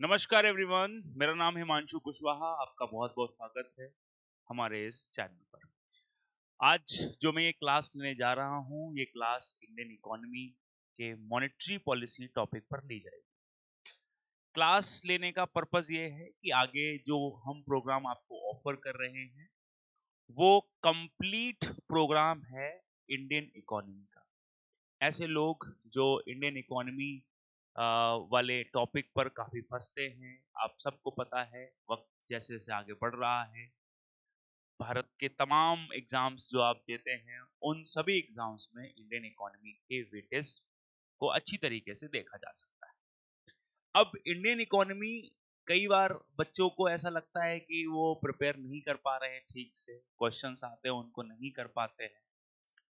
नमस्कार एवरीवन, मेरा नाम हिमांशु कुशवाहा। आपका बहुत बहुत स्वागत है हमारे इस चैनल पर। आज जो मैं ये क्लास लेने जा रहा हूँ, ये क्लास इंडियन इकोनॉमी के मॉनेटरी पॉलिसी टॉपिक पर ली जाएगी। क्लास लेने का पर्पस ये है कि आगे जो हम प्रोग्राम आपको ऑफर कर रहे हैं वो कंप्लीट प्रोग्राम है इंडियन इकोनॉमी का। ऐसे लोग जो इंडियन इकोनॉमी वाले टॉपिक पर काफी फंसते हैं, आप सबको पता है वक्त जैसे जैसे आगे बढ़ रहा है, भारत के तमाम एग्जाम्स जो आप देते हैं उन सभी एग्जाम्स में इंडियन इकोनॉमी के वेटेज को अच्छी तरीके से देखा जा सकता है। अब इंडियन इकोनॉमी कई बार बच्चों को ऐसा लगता है कि वो प्रिपेयर नहीं कर पा रहे हैं, ठीक से क्वेश्चंस आते हैं उनको नहीं कर पाते हैं।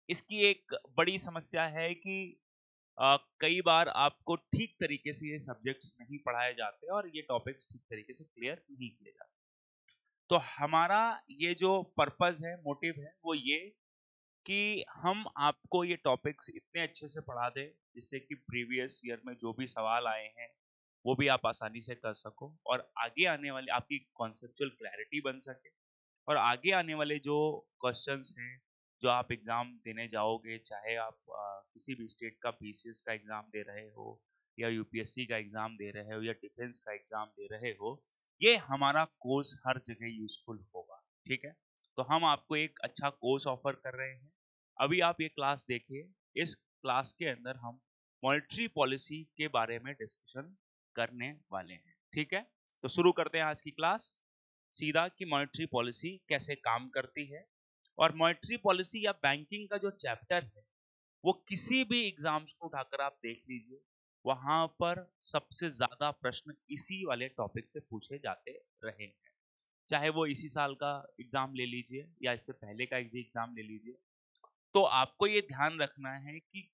इसकी एक बड़ी समस्या है कि कई बार आपको ठीक तरीके से ये सब्जेक्ट्स नहीं पढ़ाए जाते और ये टॉपिक्स ठीक तरीके से क्लियर नहीं किए जाते। तो हमारा ये जो पर्पस है, मोटिव है, वो ये कि हम आपको ये टॉपिक्स इतने अच्छे से पढ़ा दें जिससे कि प्रीवियस ईयर में जो भी सवाल आए हैं वो भी आप आसानी से कर सको और आगे आने वाले आपकी कॉन्सेप्चुअल क्लैरिटी बन सके और आगे आने वाले जो क्वेश्चंस हैं जो आप एग्जाम देने जाओगे, चाहे आप किसी भी स्टेट का पीसीएस का एग्जाम दे रहे हो या यूपीएससी का एग्जाम दे रहे हो या डिफेंस का एग्जाम दे रहे हो, ये हमारा कोर्स हर जगह यूजफुल होगा। ठीक है, तो हम आपको एक अच्छा कोर्स ऑफर कर रहे हैं। अभी आप ये क्लास देखिए। इस क्लास के अंदर हम मॉनेटरी पॉलिसी के बारे में डिस्कशन करने वाले हैं। ठीक है, तो शुरू करते हैं आज की क्लास सीधा कि मॉनेटरी पॉलिसी कैसे काम करती है। और मॉनेटरी पॉलिसी या बैंकिंग का जो चैप्टर है वो किसी भी एग्जाम्स को उठाकर आप देख लीजिए, वहां पर सबसे ज्यादा प्रश्न इसी वाले टॉपिक से पूछे जाते रहे हैं। चाहे वो इसी साल का एग्जाम ले लीजिए या इससे पहले का भी एग्जाम ले लीजिए। तो आपको ये ध्यान रखना है कि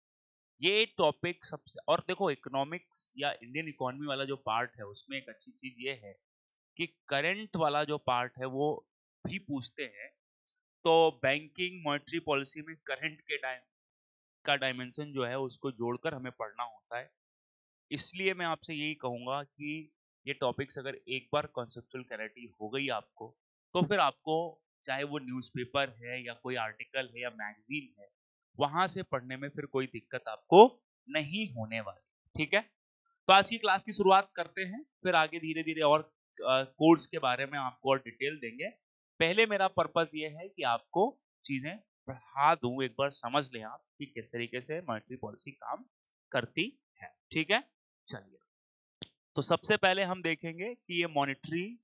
ये टॉपिक सबसे, और देखो इकोनॉमिक्स या इंडियन इकोनॉमी वाला जो पार्ट है उसमें एक अच्छी चीज ये है कि करंट वाला जो पार्ट है वो भी पूछते हैं। तो बैंकिंग मॉनेटरी पॉलिसी में करंट के का डायमेंशन जो है उसको जोड़कर हमें पढ़ना होता है। इसलिए मैं आपसे यही कहूंगा कि ये टॉपिक्स अगर एक बार कॉन्सेप्चुअल क्लैरिटी हो गई आपको, तो फिर आपको चाहे वो न्यूज़पेपर है या कोई आर्टिकल है या मैगजीन है, वहां से पढ़ने में फिर कोई दिक्कत आपको नहीं होने वाली। ठीक है, तो आज की क्लास की शुरुआत करते हैं, फिर आगे धीरे धीरे और कोर्स के बारे में आपको और डिटेल देंगे। पहले मेरा पर्पस ये है कि आपको चीजें पढ़ा दूं, एक बार समझ लें आप कि किस तरीके से मॉनेटरी पॉलिसी काम करती है। ठीक है, चलिए। तो सबसे पहले हम देखेंगे कि ये मॉनेटरी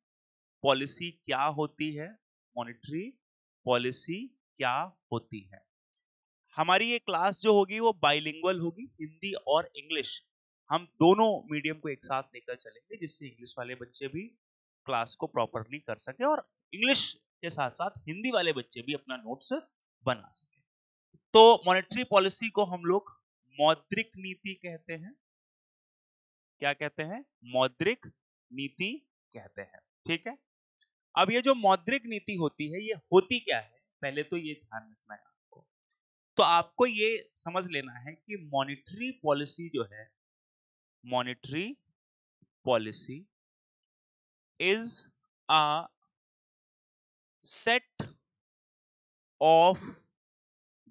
पॉलिसी क्या होती है। मॉनेटरी पॉलिसी क्या होती है। हमारी ये क्लास जो होगी वो बाइलिंगुअल होगी, हिंदी और इंग्लिश। हम दोनों मीडियम को एक साथ लेकर चलेंगे जिससे इंग्लिश वाले बच्चे भी क्लास को प्रॉपरली कर सके और इंग्लिश के साथ साथ हिंदी वाले बच्चे भी अपना नोट्स बना सके। तो मॉनेटरी पॉलिसी को हम लोग मौद्रिक नीति कहते हैं। क्या कहते हैं? मौद्रिक नीति कहते हैं। ठीक है, अब ये जो मौद्रिक नीति होती है ये होती क्या है, पहले तो ये ध्यान रखना है आपको। तो आपको ये समझ लेना है कि मॉनेटरी पॉलिसी जो है, monetary policy is a set of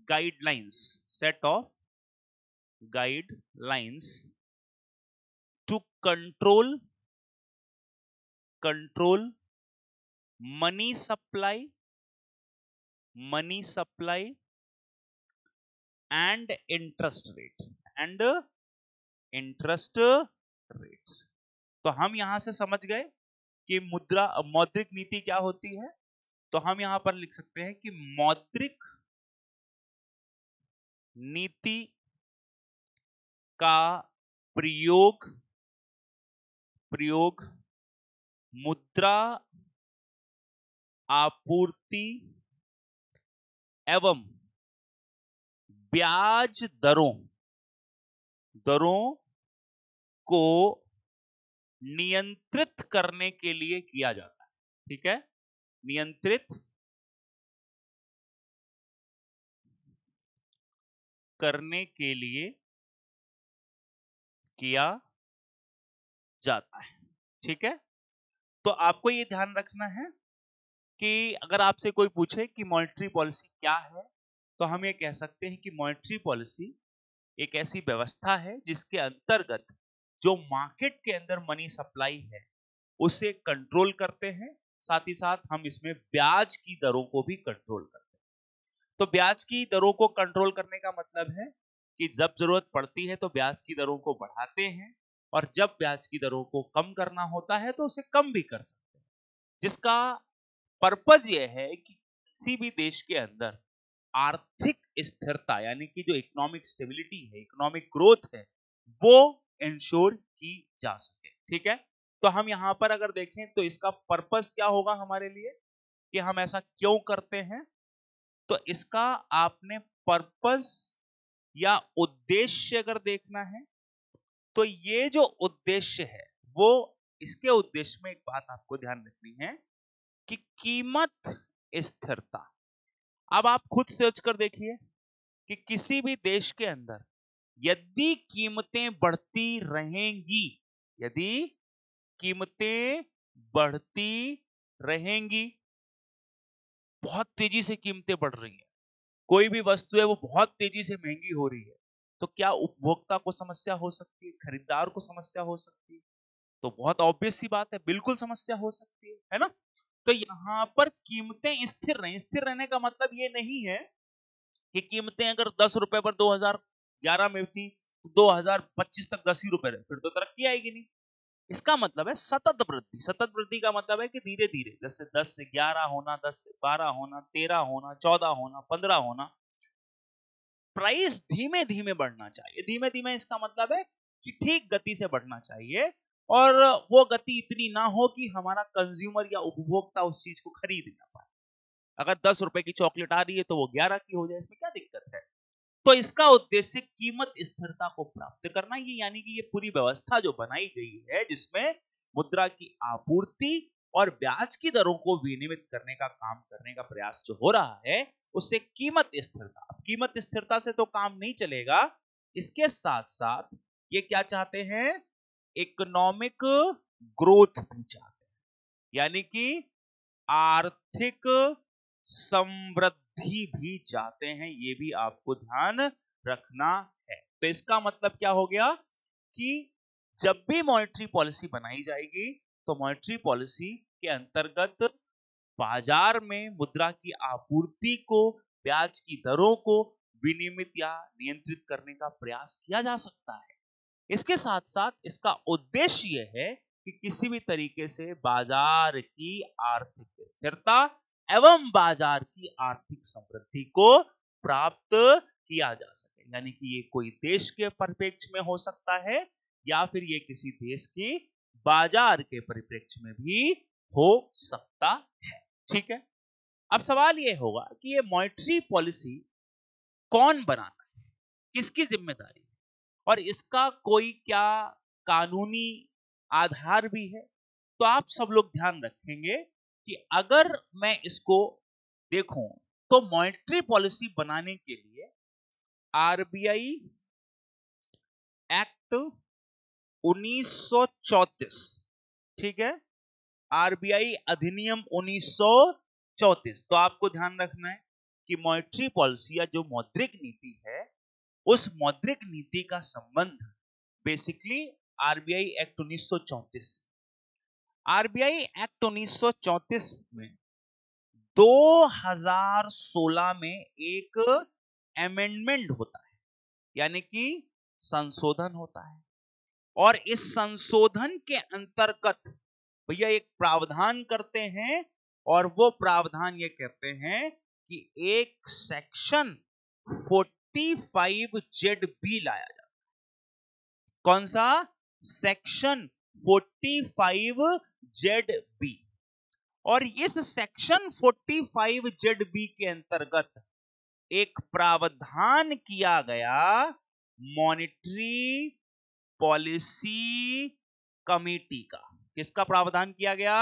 guidelines, set of guidelines to control money supply, money supply and interest rate, and interest rates. तो हम यहां से समझ गए कि मौद्रिक नीति क्या होती है। तो हम यहां पर लिख सकते हैं कि मौद्रिक नीति का प्रयोग प्रयोग मुद्रा आपूर्ति एवं ब्याज दरों को नियंत्रित करने के लिए किया जाता है। ठीक है, नियंत्रित करने के लिए किया जाता है। ठीक है, तो आपको ये ध्यान रखना है कि अगर आपसे कोई पूछे कि मॉनेटरी पॉलिसी क्या है, तो हम ये कह सकते हैं कि मॉनेटरी पॉलिसी एक ऐसी व्यवस्था है जिसके अंतर्गत जो मार्केट के अंदर मनी सप्लाई है उसे कंट्रोल करते हैं, साथ ही साथ हम इसमें ब्याज की दरों को भी कंट्रोल करते हैं। तो ब्याज की दरों को कंट्रोल करने का मतलब है कि जब जरूरत पड़ती है तो ब्याज की दरों को बढ़ाते हैं, और जब ब्याज की दरों को कम करना होता है तो उसे कम भी कर सकते हैं, जिसका पर्पज यह है कि किसी भी देश के अंदर आर्थिक स्थिरता यानी कि जो इकोनॉमिक स्टेबिलिटी है, इकोनॉमिक ग्रोथ है, वो इंश्योर की जा सके। ठीक है, तो हम यहां पर अगर देखें तो इसका पर्पस क्या होगा हमारे लिए कि हम ऐसा क्यों करते हैं, तो इसका आपने पर्पस या उद्देश्य अगर देखना है तो ये जो उद्देश्य है वो, इसके उद्देश्य में एक बात आपको ध्यान रखनी है कि कीमत स्थिरता। अब आप खुद सोच कर देखिए कि किसी भी देश के अंदर यदि कीमतें बढ़ती रहेंगी, यदि कीमतें बढ़ती रहेंगी, बहुत तेजी से कीमतें बढ़ रही हैं, कोई भी वस्तु है वो बहुत तेजी से महंगी हो रही है, तो क्या उपभोक्ता को समस्या हो सकती है, खरीदार को समस्या हो सकती है? तो बहुत ऑब्वियस सी बात है, बिल्कुल समस्या हो सकती है ना? तो यहां पर कीमतें स्थिर रहें, स्थिर रहने का मतलब ये नहीं है कि कीमतें अगर 10 रुपए पर 2011 में थी तो 2025 तक 10 ही रुपए रहे, फिर तो तरक्की आएगी नहीं। इसका मतलब है सतत वृद्धि। सतत वृद्धि का मतलब है कि धीरे धीरे, जैसे 10 से 11 होना, 10 से 12 होना, 13 होना, 14 होना, 15 होना, प्राइस धीमे धीमे बढ़ना चाहिए। धीमे धीमे इसका मतलब है कि ठीक गति से बढ़ना चाहिए, और वो गति इतनी ना हो कि हमारा कंज्यूमर या उपभोक्ता उस चीज को खरीद ना पाए। अगर 10 रुपए की चॉकलेट आ रही है तो वो 11 की हो जाए, इसमें क्या दिक्कत है? तो इसका उद्देश्य कीमत स्थिरता को प्राप्त करना, ये यानी कि ये पूरी व्यवस्था जो बनाई गई है जिसमें मुद्रा की आपूर्ति और ब्याज की दरों को विनियमित करने का काम करने का प्रयास जो हो रहा है, उससे कीमत स्थिरता। अब कीमत स्थिरता से तो काम नहीं चलेगा, इसके साथ साथ ये क्या चाहते हैं, इकोनॉमिक ग्रोथ भी चाहते हैं, यानी कि आर्थिक समृद्धि भी चाहते हैं। ये भी आपको ध्यान रखना है। तो इसका मतलब क्या हो गया कि जब भी मॉनेटरी पॉलिसी बनाई जाएगी तो मॉनेटरी पॉलिसी के अंतर्गत बाजार में मुद्रा की आपूर्ति को, ब्याज की दरों को विनियमित या नियंत्रित करने का प्रयास किया जा सकता है। इसके साथ साथ इसका उद्देश्य यह है कि किसी भी तरीके से बाजार की आर्थिक स्थिरता एवं बाजार की आर्थिक समृद्धि को प्राप्त किया जा सके। यानी कि ये कोई देश के परिप्रेक्ष्य में हो सकता है या फिर ये किसी देश की बाजार के परिप्रेक्ष्य में भी हो सकता है। ठीक है, अब सवाल ये होगा कि ये मॉनेटरी पॉलिसी कौन बनाना है, किसकी जिम्मेदारी है, और इसका कोई क्या कानूनी आधार भी है? तो आप सब लोग ध्यान रखेंगे कि अगर मैं इसको देखूं तो मॉनेटरी पॉलिसी बनाने के लिए आरबीआई एक्ट 1934, ठीक है, आरबीआई अधिनियम 1934, तो आपको ध्यान रखना है कि मॉनेटरी पॉलिसी या जो मौद्रिक नीति है, उस मौद्रिक नीति का संबंध basically RBI act 1934। RBI act 1934 में 2016 में एक अमेंडमेंट होता है, यानी कि संशोधन होता है, और इस संशोधन के अंतर्गत भैया एक प्रावधान करते हैं, और वो प्रावधान ये कहते हैं कि एक सेक्शन 45 ZB लाया जाता है। कौन सा सेक्शन 45 ZB? और इस सेक्शन 45 ZB के अंतर्गत एक प्रावधान किया गया मॉनेटरी पॉलिसी कमेटी का। किसका प्रावधान किया गया?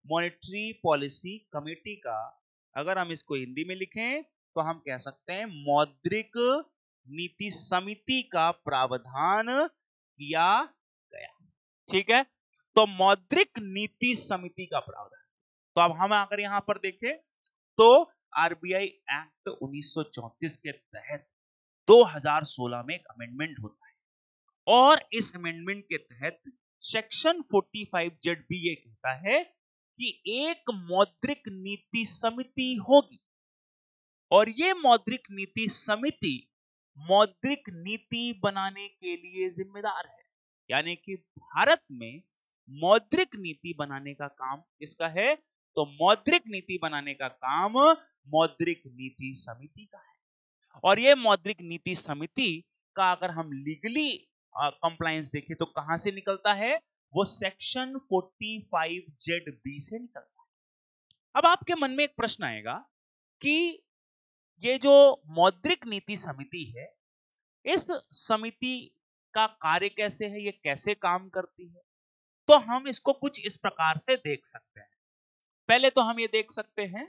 मॉनेटरी पॉलिसी कमेटी का। अगर हम इसको हिंदी में लिखें तो हम कह सकते हैं मौद्रिक नीति समिति का प्रावधान किया गया। ठीक है, तो मौद्रिक नीति समिति का प्रावधान। तो अब हम अगर यहां पर देखें तो आरबीआई एक्ट 1934 के तहत 2016 में एक अमेंडमेंट होता है और इस अमेंडमेंट के तहत सेक्शन 45Z भी ये कहता है कि एक मौद्रिक नीति समिति होगी और ये मौद्रिक नीति समिति मौद्रिक नीति बनाने के लिए जिम्मेदार है। यानी कि भारत में मौद्रिक नीति बनाने का काम किसका है? तो मौद्रिक नीति बनाने का काम मौद्रिक नीति समिति का है। और ये मौद्रिक नीति समिति का अगर हम लीगली कंप्लायंस देखें तो कहां से निकलता है? वो सेक्शन 45ZB से निकलता है। अब आपके मन में एक प्रश्न आएगा कि ये जो मौद्रिक नीति समिति है, इस समिति का कार्य कैसे है, ये कैसे काम करती है? तो हम इसको कुछ इस प्रकार से देख सकते हैं। पहले तो हम ये देख सकते हैं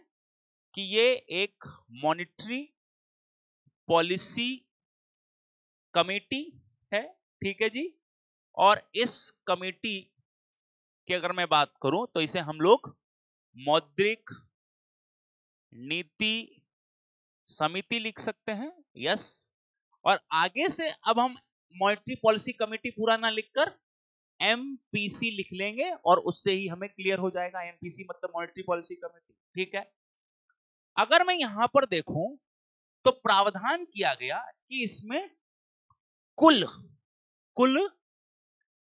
कि ये एक मॉनेटरी पॉलिसी कमेटी है, ठीक है जी। और इस कमेटी की अगर मैं बात करूं तो इसे हम लोग मौद्रिक नीति समिति लिख सकते हैं, यस। और आगे से अब हम मॉनेटरी पॉलिसी कमेटी पूरा ना लिखकर एमपीसी लिख लेंगे और उससे ही हमें क्लियर हो जाएगा। एमपीसी मतलब मॉनेटरी पॉलिसी कमेटी, ठीक है। अगर मैं यहां पर देखूं तो प्रावधान किया गया कि इसमें कुल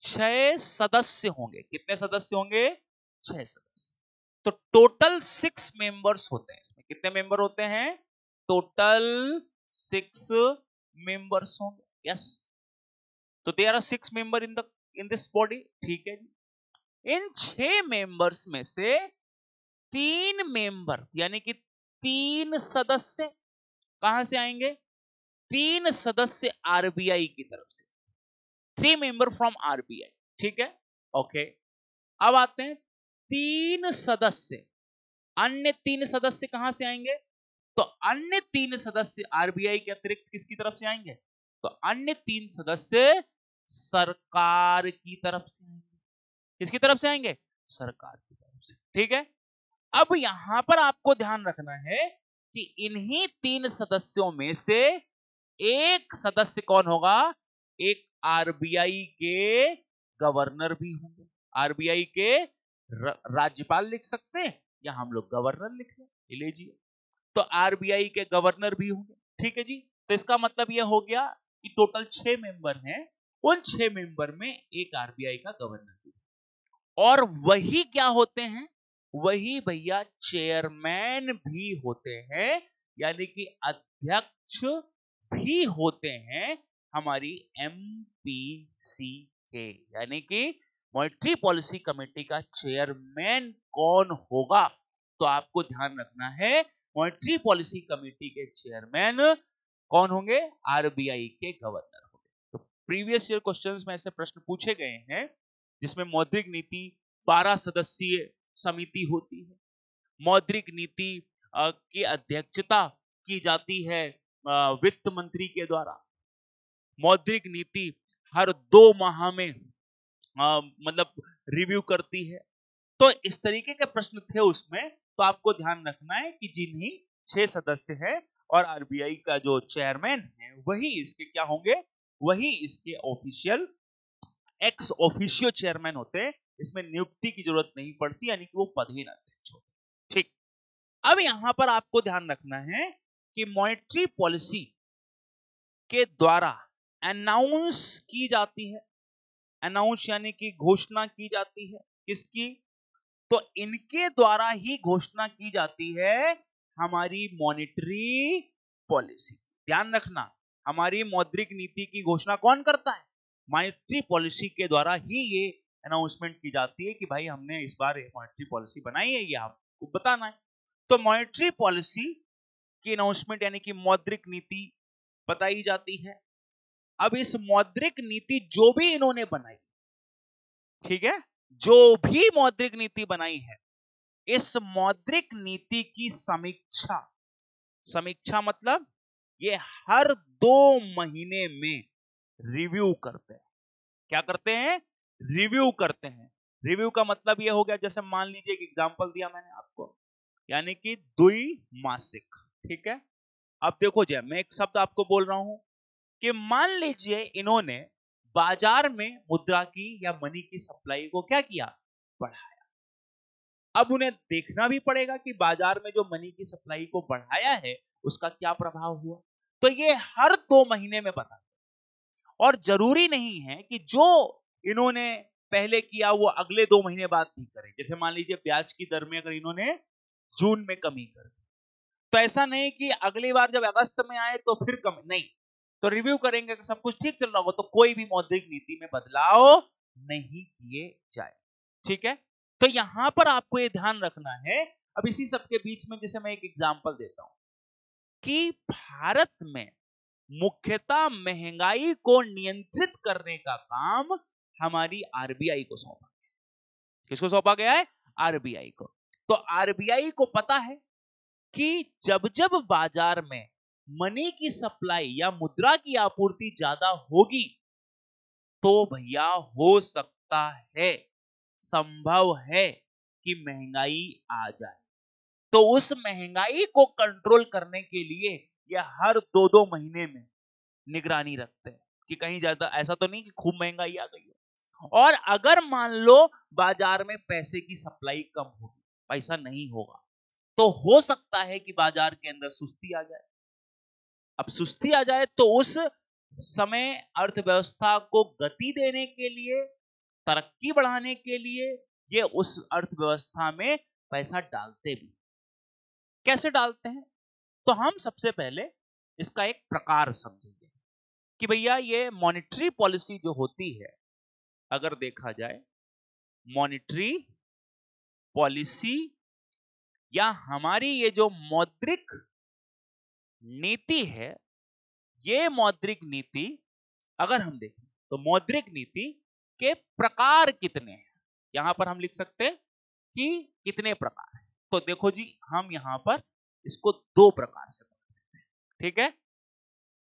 6 सदस्य होंगे। कितने सदस्य होंगे? 6 सदस्य। तो टोटल 6 मेंबर्स होते हैं इसमें। कितने मेंबर होते हैं? टोटल 6 मेंबर्स होंगे, यस। तो there are 6 member in this body, ठीक है जी। इन 6 मेंबर्स में से 3 मेंबर यानी कि 3 सदस्य कहां से आएंगे? 3 सदस्य आरबीआई की तरफ से। 3 मेंबर फ्रॉम आरबीआई, ठीक है, ओके। अब आते हैं 3 सदस्य। अन्य 3 सदस्य कहां से आएंगे? तो अन्य 3 सदस्य आरबीआई के अतिरिक्त किसकी तरफ से आएंगे? तो अन्य 3 सदस्य सरकार की तरफ से आएंगे। किसकी तरफ से आएंगे? सरकार की तरफ से, ठीक है। अब यहां पर आपको ध्यान रखना है कि इन्हीं 3 सदस्यों में से एक सदस्य कौन होगा? एक आरबीआई के गवर्नर भी होंगे। आरबीआई के राज्यपाल लिख सकते हैं या हम लोग गवर्नर लिख लें, लीजिए। तो आरबीआई के गवर्नर भी होंगे, ठीक है जी। तो इसका मतलब यह हो गया कि टोटल 6 मेंबर हैं, उन 6 मेंबर में एक आरबीआई का गवर्नर भी। और वही क्या होते हैं? वही भैया चेयरमैन भी होते हैं, यानी कि अध्यक्ष भी होते हैं हमारी एमपीसी के। यानी कि मॉनेटरी पॉलिसी कमेटी का चेयरमैन कौन होगा? तो आपको ध्यान रखना है मॉनेटरी पॉलिसी कमेटी के चेयरमैन कौन होंगे? आरबीआई के गवर्नर होंगे। तो प्रीवियस ईयर क्वेश्चंस में ऐसे प्रश्न पूछे गए हैं जिसमें मौद्रिक नीति 12 सदस्यीय समिति होती है। मौद्रिक नीति की अध्यक्षता की जाती है वित्त मंत्री के द्वारा। मौद्रिक नीति हर 2 माह में मतलब रिव्यू करती है। तो इस तरीके के प्रश्न थे उसमें। तो आपको ध्यान रखना है कि जिन्हीं 6 सदस्य हैं और आरबीआई का जो चेयरमैन है वही इसके क्या होंगे? वही इसके ऑफिशियल एक्स ऑफिशियो चेयरमैन होते हैं। इसमें नियुक्ति की जरूरत नहीं पड़ती, यानी कि वो पदहीन अध्यक्ष होते हैं, ठीक। अब यहां पर आपको ध्यान रखना है कि मॉनेटरी पॉलिसी के द्वारा अनाउंस की जाती है। अनाउंस यानी कि घोषणा की जाती है। किसकी? तो इनके द्वारा ही घोषणा की जाती है हमारी मॉनेटरी पॉलिसी। ध्यान रखना, हमारी मौद्रिक नीति की घोषणा कौन करता है? मॉनेटरी पॉलिसी के द्वारा ही ये अनाउंसमेंट की जाती है कि भाई हमने इस बार मॉनेटरी पॉलिसी बनाई है, ये आपको बताना है। तो मॉनेटरी पॉलिसी की अनाउंसमेंट यानी कि मौद्रिक नीति बताई जाती है। अब इस मौद्रिक नीति जो भी इन्होंने बनाई, ठीक है, जो भी मौद्रिक नीति बनाई है, इस मौद्रिक नीति की समीक्षा, समीक्षा मतलब ये हर 2 महीने में रिव्यू करते हैं। क्या करते हैं? रिव्यू करते हैं। रिव्यू का मतलब ये हो गया, जैसे मान लीजिए एक एग्जांपल दिया मैंने आपको, यानी कि द्विमासिक, ठीक है। अब देखो जी, मैं एक शब्द आपको बोल रहा हूं कि मान लीजिए इन्होंने बाजार में मुद्रा की या मनी की सप्लाई को क्या किया, बढ़ाया। अब उन्हें देखना भी पड़ेगा कि बाजार में जो मनी की सप्लाई को बढ़ाया है उसका क्या प्रभाव हुआ। तो ये हर 2 महीने में बता, और जरूरी नहीं है कि जो इन्होंने पहले किया वो अगले 2 महीने बाद भी करें। जैसे मान लीजिए ब्याज की दर में अगर इन्होंने जून में कमी कर दी, तो ऐसा नहीं कि अगली बार जब अगस्त में आए तो फिर कमी, नहीं, तो रिव्यू करेंगे कि सब कुछ ठीक चल रहा होगा तो कोई भी मौद्रिक नीति में बदलाव नहीं किए जाए, ठीक है। तो यहां पर आपको ये ध्यान रखना है। अब इसी सब के बीच में जैसे मैं एक एग्जांपल देता हूं कि भारत में मुख्यतः महंगाई को नियंत्रित करने का काम हमारी आरबीआई को सौंपा गया। किसको सौंपा गया है? आरबीआई को। तो आरबीआई को पता है कि जब जब बाजार में मनी की सप्लाई या मुद्रा की आपूर्ति ज्यादा होगी तो भैया हो सकता है, संभव है कि महंगाई आ जाए। तो उस महंगाई को कंट्रोल करने के लिए ये हर 2-2 महीने में निगरानी रखते हैं कि कहीं ज्यादा ऐसा तो नहीं कि खूब महंगाई आ गई है। और अगर मान लो बाजार में पैसे की सप्लाई कम होगी, पैसा नहीं होगा, तो हो सकता है कि बाजार के अंदर सुस्ती आ जाए। अब सुस्ती आ जाए तो उस समय अर्थव्यवस्था को गति देने के लिए, तरक्की बढ़ाने के लिए ये उस अर्थव्यवस्था में पैसा डालते भी। कैसे डालते हैं? तो हम सबसे पहले इसका एक प्रकार समझेंगे कि भैया ये मॉनेटरी पॉलिसी जो होती है, अगर देखा जाए मॉनेटरी पॉलिसी या हमारी ये जो मौद्रिक नीति है, ये मौद्रिक नीति अगर हम देखें तो मौद्रिक नीति के प्रकार कितने हैं, यहां पर हम लिख सकते हैं कि कितने प्रकार हैं। तो देखो जी, हम यहां पर इसको 2 प्रकार से बना लेते हैं, ठीक है।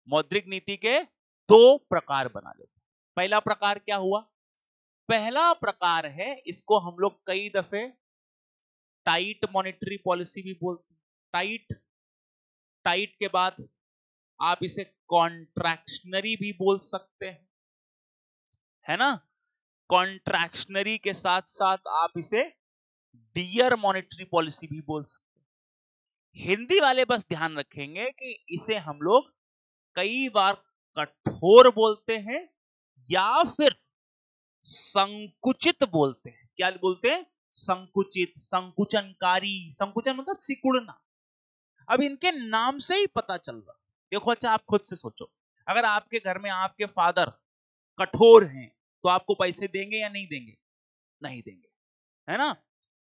मौद्रिक नीति के 2 प्रकार बना लेते हैं। पहला प्रकार क्या हुआ? पहला प्रकार है, इसको हम लोग कई दफे टाइट मॉनेटरी पॉलिसी भी बोलते हैं। टाइट, टाइट के बाद आप इसे कॉन्ट्रैक्शनरी भी बोल सकते हैं, है ना। कॉन्ट्रैक्शनरी के साथ साथ आप इसे डियर मॉनेटरी पॉलिसी भी बोल सकते हैं। हिंदी वाले बस ध्यान रखेंगे कि इसे हम लोग कई बार कठोर बोलते हैं या फिर संकुचित बोलते हैं। क्या बोलते हैं? संकुचित, संकुचनकारी। संकुचन मतलब सिकुड़ना। अब इनके नाम से ही पता चल रहा। देखो अच्छा, आप खुद से सोचो, अगर आपके घर में आपके फादर कठोर हैं तो आपको पैसे देंगे या नहीं देंगे? नहीं देंगे, है ना।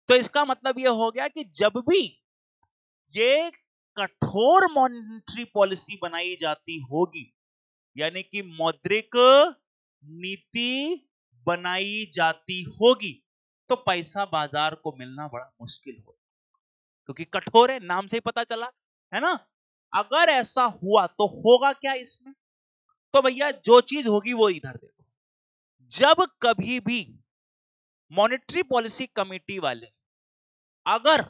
तो इसका मतलब यह हो गया कि जब भी ये कठोर मॉनेटरी पॉलिसी बनाई जाती होगी, यानी कि मौद्रिक नीति बनाई जाती होगी, तो पैसा बाजार को मिलना बड़ा मुश्किल होगा, क्योंकि कठोर है, नाम से ही पता चला, है ना। अगर ऐसा हुआ तो होगा क्या इसमें? तो भैया जो चीज होगी वो इधर देखो। जब कभी भी मॉनेटरी पॉलिसी कमेटी वाले अगर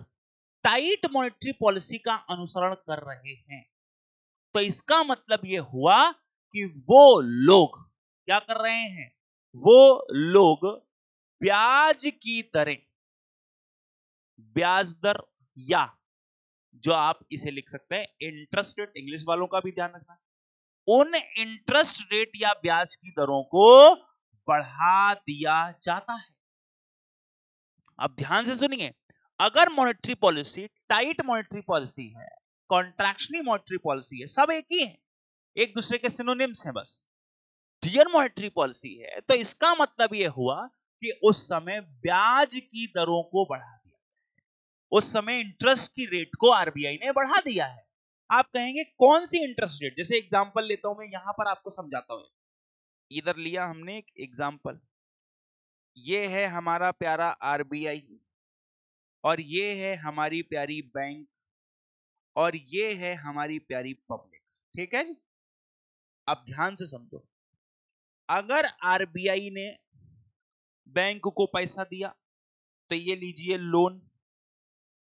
टाइट मॉनेटरी पॉलिसी का अनुसरण कर रहे हैं, तो इसका मतलब यह हुआ कि वो लोग क्या कर रहे हैं? वो लोग ब्याज की दरें, ब्याज दर, या जो आप इसे लिख सकते हैं इंटरेस्ट रेट, इंग्लिश वालों का भी ध्यान रखना, उन इंटरेस्ट रेट या ब्याज की दरों को बढ़ा दिया जाता है। अब ध्यान से सुनिए, अगर monetary policy tight monetary policy है, कॉन्ट्रैक्शनरी मॉनेटरी पॉलिसी है, सब एक ही है, एक दूसरे के सिनोनिम्स हैं बस। डियर मॉनेटरी पॉलिसी है तो इसका मतलब यह हुआ कि उस समय ब्याज की दरों को बढ़ा दिया, उस समय इंटरेस्ट की रेट को आरबीआई ने बढ़ा दिया है। आप कहेंगे कौन सी इंटरेस्ट रेट? जैसे एग्जांपल लेता हूं मैं, यहां पर आपको समझाता हूं। इधर लिया हमने एक एग्जांपल, ये है हमारा प्यारा आरबीआई, और ये है हमारी प्यारी बैंक, और ये है हमारी प्यारी पब्लिक, ठीक है जी। अब ध्यान से समझो, अगर आरबीआई ने बैंक को पैसा दिया, तो ये लीजिए लोन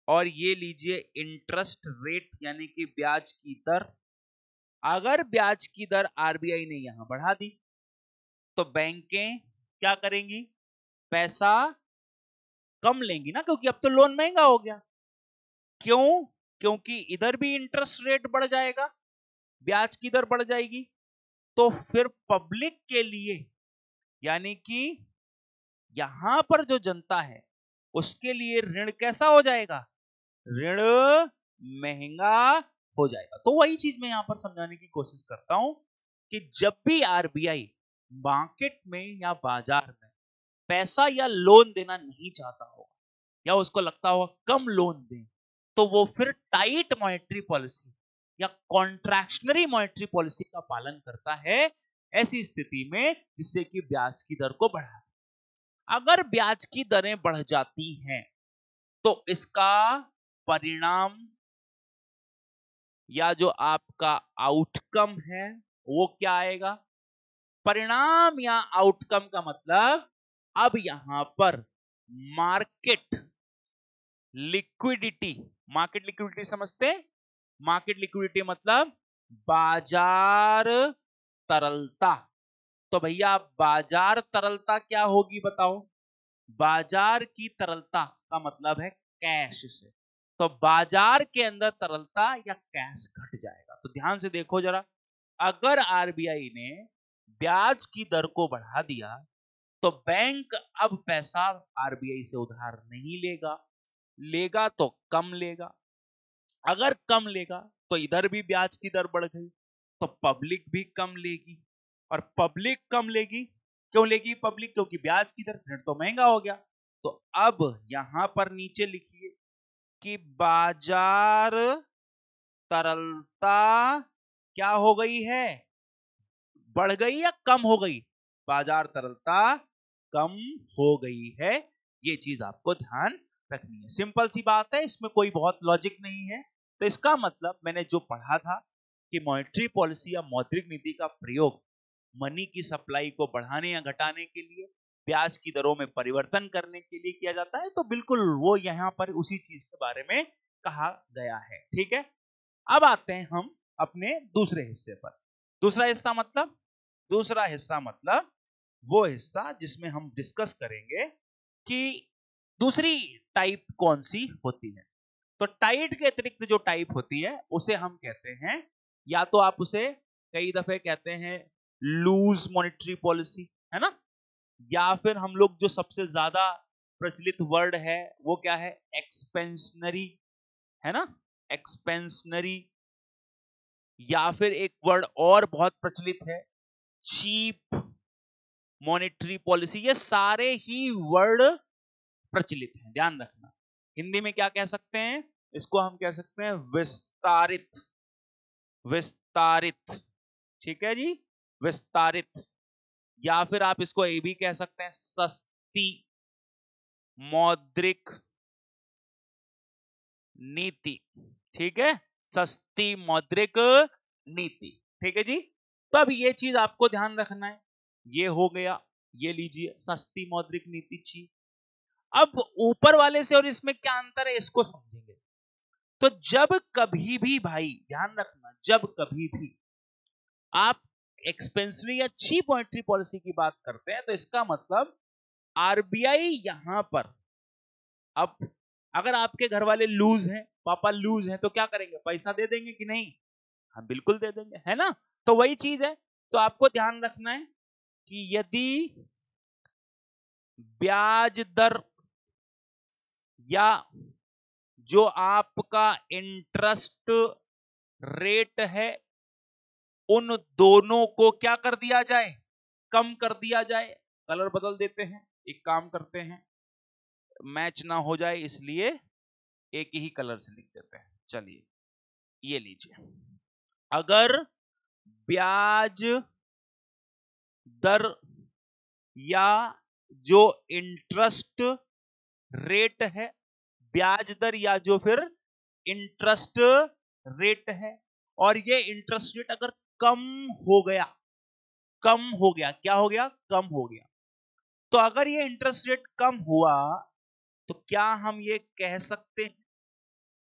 और ये लीजिए इंटरेस्ट रेट यानी कि ब्याज की दर। अगर ब्याज की दर आरबीआई ने यहां बढ़ा दी तो बैंकें क्या करेंगी, पैसा कम लेंगी ना, क्योंकि अब तो लोन महंगा हो गया। क्यों? क्योंकि इधर भी इंटरेस्ट रेट बढ़ जाएगा, ब्याज की दर बढ़ जाएगी। तो फिर पब्लिक के लिए यानी कि यहां पर जो जनता है उसके लिए ऋण कैसा हो जाएगा, ऋण महंगा हो जाएगा। तो वही चीज मैं यहां पर समझाने की कोशिश करता हूं कि जब भी आरबीआई मार्केट में या बाजार में पैसा या लोन देना नहीं चाहता हो या उसको लगता हो कम लोन दें, तो वो फिर टाइट मॉनेटरी पॉलिसी या कॉन्ट्रैक्शनरी मॉनेटरी पॉलिसी का पालन करता है ऐसी स्थिति में, जिससे कि ब्याज की दर को बढ़ा। अगर ब्याज की दरें बढ़ जाती हैं तो इसका परिणाम या जो आपका आउटकम है वो क्या आएगा। परिणाम या आउटकम का मतलब अब यहां पर मार्केट लिक्विडिटी, मार्केट लिक्विडिटी समझते हैं? मार्केट लिक्विडिटी मतलब बाजार तरलता। तो भैया बाजार तरलता क्या होगी बताओ। बाजार की तरलता का मतलब है कैश से, तो बाजार के अंदर तरलता या कैश घट जाएगा। तो ध्यान से देखो जरा, अगर आरबीआई ने ब्याज की दर को बढ़ा दिया तो बैंक अब पैसा आरबीआई से उधार नहीं लेगा, लेगा तो कम लेगा। अगर कम लेगा तो इधर भी ब्याज की दर बढ़ गई, तो पब्लिक भी कम लेगी। और पब्लिक कम लेगी, क्यों लेगी पब्लिक, क्योंकि ब्याज की दर ऋण तो महंगा हो गया। तो अब यहां पर नीचे लिखिए कि बाजार तरलता क्या हो गई है, बढ़ गई या कम हो गई। बाजार तरलता कम हो गई है। ये चीज आपको ध्यान रखनी है, सिंपल सी बात है, इसमें कोई बहुत लॉजिक नहीं है। तो इसका मतलब मैंने जो पढ़ा था कि मॉनेटरी पॉलिसी या मौद्रिक नीति का प्रयोग मनी की सप्लाई को बढ़ाने या घटाने के लिए, ब्याज की दरों में परिवर्तन करने के लिए किया जाता है, तो बिल्कुल वो यहां पर उसी चीज के बारे में कहा गया है। ठीक है, अब आते हैं हम अपने दूसरे हिस्से पर। दूसरा हिस्सा मतलब, दूसरा हिस्सा मतलब वो हिस्सा जिसमें हम डिस्कस करेंगे कि दूसरी टाइप कौन सी होती है। तो टाइट के अतिरिक्त जो टाइप होती है उसे हम कहते हैं, या तो आप उसे कई दफे कहते हैं लूज मॉनेटरी पॉलिसी, है ना, या फिर हम लोग जो सबसे ज्यादा प्रचलित वर्ड है वो क्या है, एक्सपेंशनरी, है ना, एक्सपेंशनरी। या फिर एक वर्ड और बहुत प्रचलित है चीप मॉनेटरी पॉलिसी। ये सारे ही वर्ड प्रचलित हैं, ध्यान रखना। हिंदी में क्या कह सकते हैं, इसको हम कह सकते हैं विस्तारित, विस्तारित, ठीक है जी, विस्तारित। या फिर आप इसको ये भी कह सकते हैं सस्ती मौद्रिक नीति, ठीक है, सस्ती मौद्रिक नीति, ठीक है जी। तो अब ये चीज आपको ध्यान रखना है, ये हो गया, ये लीजिए सस्ती मौद्रिक नीति छी। अब ऊपर वाले से और इसमें क्या अंतर है इसको समझेंगे। तो जब कभी भी भाई ध्यान रखना, जब कभी भी आप एक्सपेंसिव या चीप मॉनेटरी पॉलिसी की बात करते हैं तो इसका मतलब आरबीआई यहां पर, अब अगर आपके घर वाले लूज हैं, पापा लूज हैं, तो क्या करेंगे, पैसा दे देंगे कि नहीं, हाँ बिल्कुल दे देंगे, है ना। तो वही चीज है, तो आपको ध्यान रखना है कि यदि ब्याज दर या जो आपका इंटरेस्ट रेट है उन दोनों को क्या कर दिया जाए, कम कर दिया जाए। कलर बदल देते हैं, एक काम करते हैं, मैच ना हो जाए इसलिए एक ही कलर से लिख देते हैं। चलिए ये लीजिए, अगर ब्याज दर या जो इंटरेस्ट रेट है, ब्याज दर या जो फिर इंटरेस्ट रेट है, और ये इंटरेस्ट रेट अगर कम हो गया, कम हो गया, क्या हो गया, कम हो गया, तो अगर ये इंटरेस्ट रेट कम हुआ तो क्या हम ये कह सकते हैं,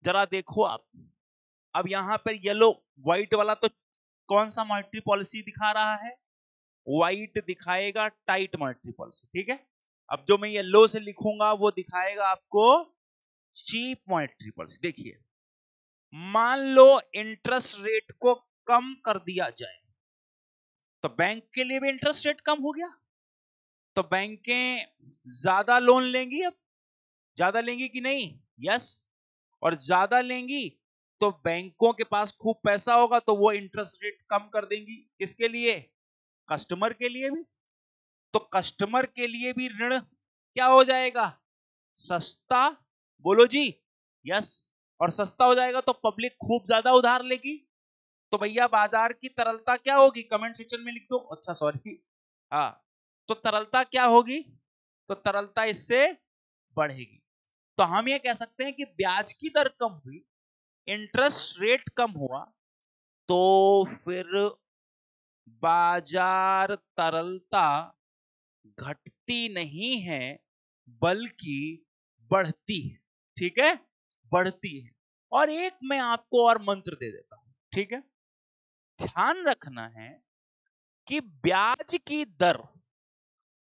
जरा देखो आप, अब यहां पर येलो व्हाइट वाला तो कौन सा मॉनेटरी पॉलिसी दिखा रहा है, व्हाइट दिखाएगा टाइट मॉनेटरी पॉलिसी, ठीक है। अब जो मैं येलो से लिखूंगा वो दिखाएगा आपको चीप मॉनेटरी पॉलिसी। देखिए, मान लो इंटरेस्ट रेट को कम कर दिया जाए तो बैंक के लिए भी इंटरेस्ट रेट कम हो गया, तो बैंकें ज्यादा लोन लेंगी, अब ज्यादा लेंगी कि नहीं, यस। और ज्यादा लेंगी तो बैंकों के पास खूब पैसा होगा तो वो इंटरेस्ट रेट कम कर देंगी, किसके लिए, कस्टमर के लिए भी। तो कस्टमर के लिए भी ऋण क्या हो जाएगा, सस्ता, बोलो जी, यस। और सस्ता हो जाएगा तो पब्लिक खूब ज्यादा उधार लेगी, तो भैया बाजार की तरलता क्या होगी, कमेंट सेक्शन में लिख दो, अच्छा सॉरी, हाँ, तो तरलता क्या होगी, तो तरलता इससे बढ़ेगी। तो हम ये कह सकते हैं कि ब्याज की दर कम हुई, इंटरेस्ट रेट कम हुआ, तो फिर बाजार तरलता घटती नहीं है बल्कि बढ़ती है, ठीक है, बढ़ती है। और एक मैं आपको और मंत्र दे देता हूं, ठीक है। ध्यान रखना है कि ब्याज की दर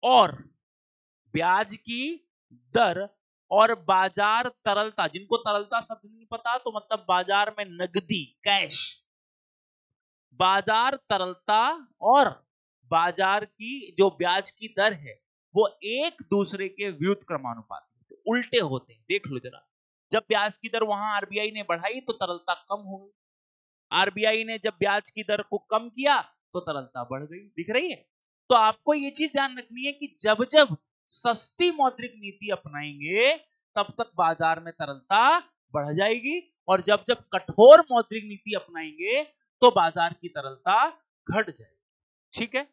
और ब्याज की दर और बाजार तरलता, जिनको तरलता शब्द नहीं पता तो मतलब बाजार में नगदी कैश, बाजार तरलता और बाजार की जो ब्याज की दर है वो एक दूसरे के व्युत क्रमानुपाती, तो उल्टे होते हैं, देख लो जरा। जब ब्याज की दर वहां आरबीआई ने बढ़ाई तो तरलता कम हो गई, आरबीआई ने जब ब्याज की दर को कम किया तो तरलता बढ़ गई, दिख रही है। तो आपको ये चीज ध्यान रखनी है कि जब जब सस्ती मौद्रिक नीति अपनाएंगे तब तक बाजार में तरलता बढ़ जाएगी, और जब जब कठोर मौद्रिक नीति अपनाएंगे तो बाजार की तरलता घट जाएगी, ठीक है।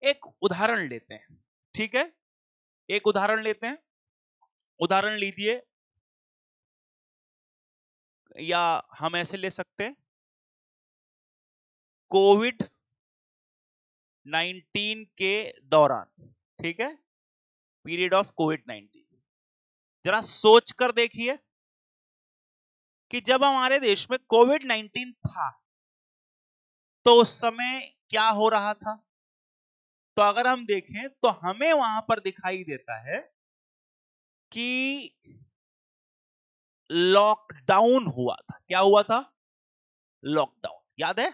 एक उदाहरण लेते हैं, ठीक है, एक उदाहरण लेते हैं, उदाहरण लीजिए, या हम ऐसे ले सकते हैं, कोविड 19 के दौरान, ठीक है, पीरियड ऑफ कोविड 19, जरा सोच कर देखिए कि जब हमारे देश में कोविड 19 था तो उस समय क्या हो रहा था। तो अगर हम देखें तो हमें वहां पर दिखाई देता है कि लॉकडाउन हुआ था, क्या हुआ था, लॉकडाउन, याद है।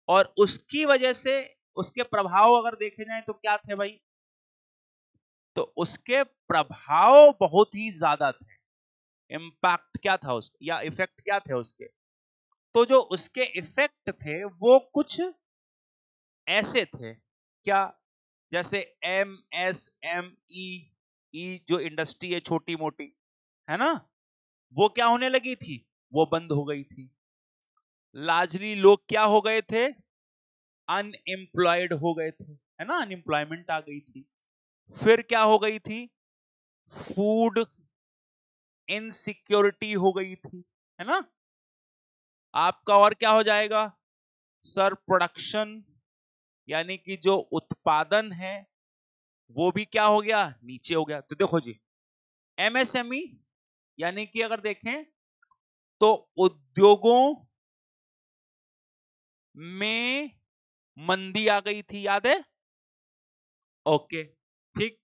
और उसकी वजह से उसके प्रभाव अगर देखे जाए तो क्या थे भाई, तो उसके प्रभाव बहुत ही ज्यादा थे, इंपैक्ट क्या था उसके, या इफेक्ट क्या थे उसके, तो जो उसके इफेक्ट थे वो कुछ ऐसे थे, क्या, जैसे एम एस एम ई जो इंडस्ट्री है छोटी मोटी, है ना, वो क्या होने लगी थी, वो बंद हो गई थी। लार्जली लोग क्या हो गए थे, अनएम्प्लॉयड हो गए थे, है ना, अनएम्प्लॉयमेंट आ गई थी। फिर क्या हो गई थी, फूड इनसिक्योरिटी हो गई थी, है ना। आपका और क्या हो जाएगा, सर प्रोडक्शन, यानी कि जो उत्पादन है वो भी क्या हो गया, नीचे हो गया। तो देखो जी, एमएसएमई यानी कि अगर देखें तो उद्योगों में मंदी आ गई थी, याद है, ओके, ठीक।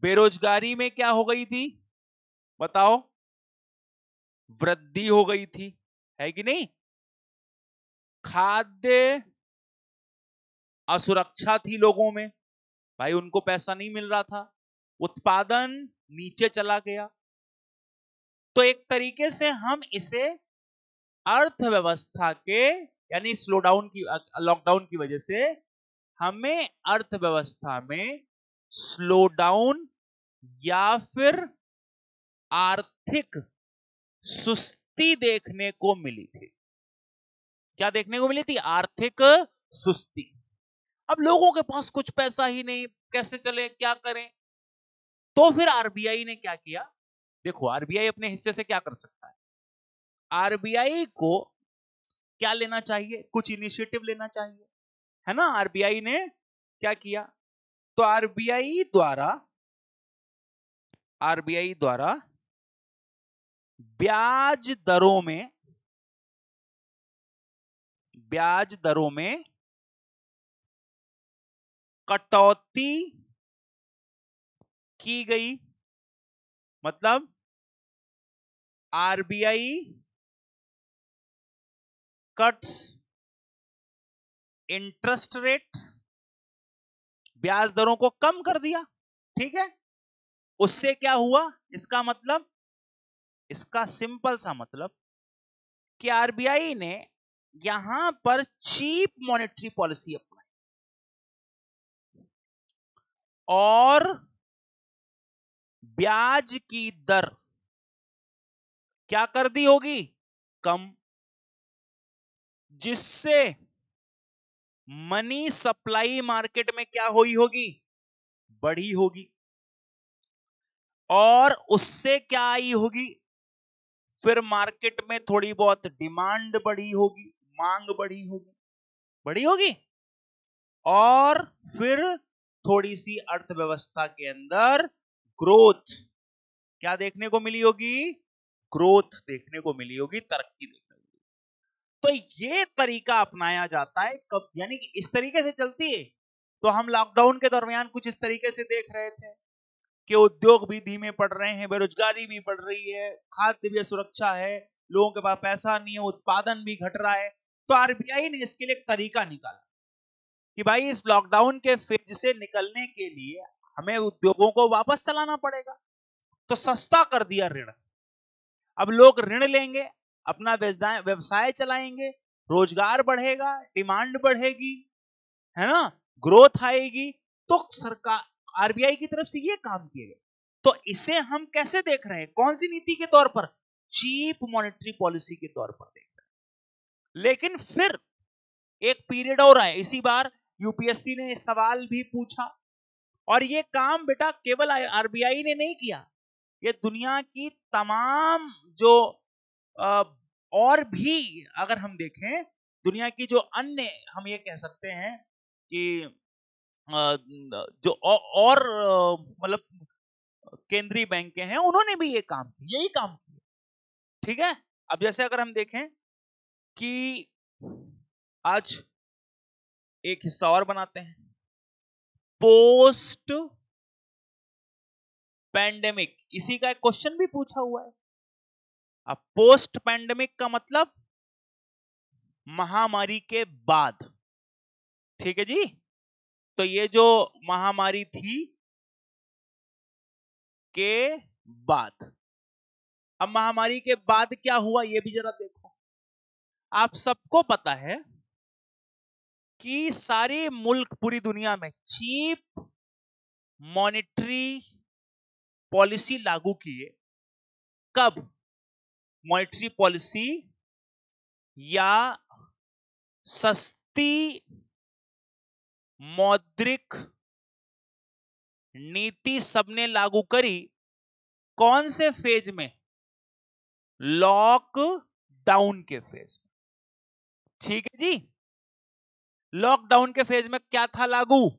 बेरोजगारी में क्या हो गई थी, बताओ, वृद्धि हो गई थी, है कि नहीं। खाद्य असुरक्षा थी लोगों में, भाई उनको पैसा नहीं मिल रहा था, उत्पादन नीचे चला गया। तो एक तरीके से हम इसे अर्थव्यवस्था के, यानी स्लोडाउन की, लॉकडाउन की वजह से हमें अर्थव्यवस्था में स्लोडाउन या फिर आर्थिक सुस्ती देखने को मिली थी। क्या देखने को मिली थी, आर्थिक सुस्ती। अब लोगों के पास कुछ पैसा ही नहीं, कैसे चले, क्या करें। तो फिर आरबीआई ने क्या किया, देखो आरबीआई अपने हिस्से से क्या कर सकता है, आरबीआई को क्या लेना चाहिए, कुछ इनिशिएटिव लेना चाहिए, है ना। आरबीआई ने क्या किया, तो आरबीआई द्वारा ब्याज दरों में कटौती की गई। मतलब आरबीआई कट्स इंटरेस्ट रेट्स, ब्याज दरों को कम कर दिया। ठीक है, उससे क्या हुआ? इसका सिंपल सा मतलब कि आरबीआई ने यहां पर चीप मॉनेटरी पॉलिसी अपनाई और ब्याज की दर क्या कर दी होगी? कम, जिससे मनी सप्लाई मार्केट में क्या हुई होगी? बढ़ी होगी। और उससे क्या आई होगी? फिर मार्केट में थोड़ी बहुत डिमांड बढ़ी होगी, मांग बढ़ी होगी और फिर थोड़ी सी अर्थव्यवस्था के अंदर ग्रोथ क्या देखने को मिली होगी? ग्रोथ देखने को मिली होगी, तरक्की देखने को मिली। तो ये तरीका अपनाया जाता है कब, यानी कि इस तरीके से चलती है। तो हम लॉकडाउन के दरमियान कुछ इस तरीके से देख रहे थे कि उद्योग भी धीमे पड़ रहे हैं, बेरोजगारी भी बढ़ रही है, खाद्य सुरक्षा है, लोगों के पास पैसा नहीं है, उत्पादन भी घट रहा है। तो आरबीआई ने इसके लिए एक तरीका निकाला कि भाई इस लॉकडाउन के फेज से निकलने के लिए हमें उद्योगों को वापस चलाना पड़ेगा, तो सस्ता कर दिया ऋण। अब लोग ऋण लेंगे, अपना व्यवसाय चलाएंगे, रोजगार बढ़ेगा, डिमांड बढ़ेगी, है ना, ग्रोथ आएगी। तो सरकार, आरबीआई की तरफ से ये काम किए गए। तो इसे हम कैसे देख रहे हैं? कौन सी नीति के तौर पर? चीप मॉनेटरी पॉलिसी के तौर पर देख रहे हैं। लेकिन फिर एक पीरियड और आया, इसी बार यूपीएससी ने सवाल भी पूछा और ये काम बेटा केवल आरबीआई ने नहीं किया, ये दुनिया की तमाम जो और भी अगर हम देखें, दुनिया की जो अन्य, हम ये कह सकते हैं कि जो और मतलब केंद्रीय बैंकें हैं, उन्होंने भी ये काम किया, यही काम किया। ठीक है, अब जैसे अगर हम देखें कि आज एक हिस्सा और बनाते हैं, पोस्ट पैंडेमिक, इसी का एक क्वेश्चन भी पूछा हुआ है। अब पोस्ट पैंडेमिक का मतलब महामारी के बाद। ठीक है जी, तो ये जो महामारी थी के बाद, अब महामारी के बाद क्या हुआ ये भी जरा देखो। आप सबको पता है कि सारे मुल्क पूरी दुनिया में चीप मॉनेटरी पॉलिसी लागू किए। कब? मॉनेटरी पॉलिसी या सस्ती मौद्रिक नीति सबने लागू करी। कौन से फेज में? लॉकडाउन के फेज में। ठीक है जी, लॉकडाउन के फेज में क्या था लागू?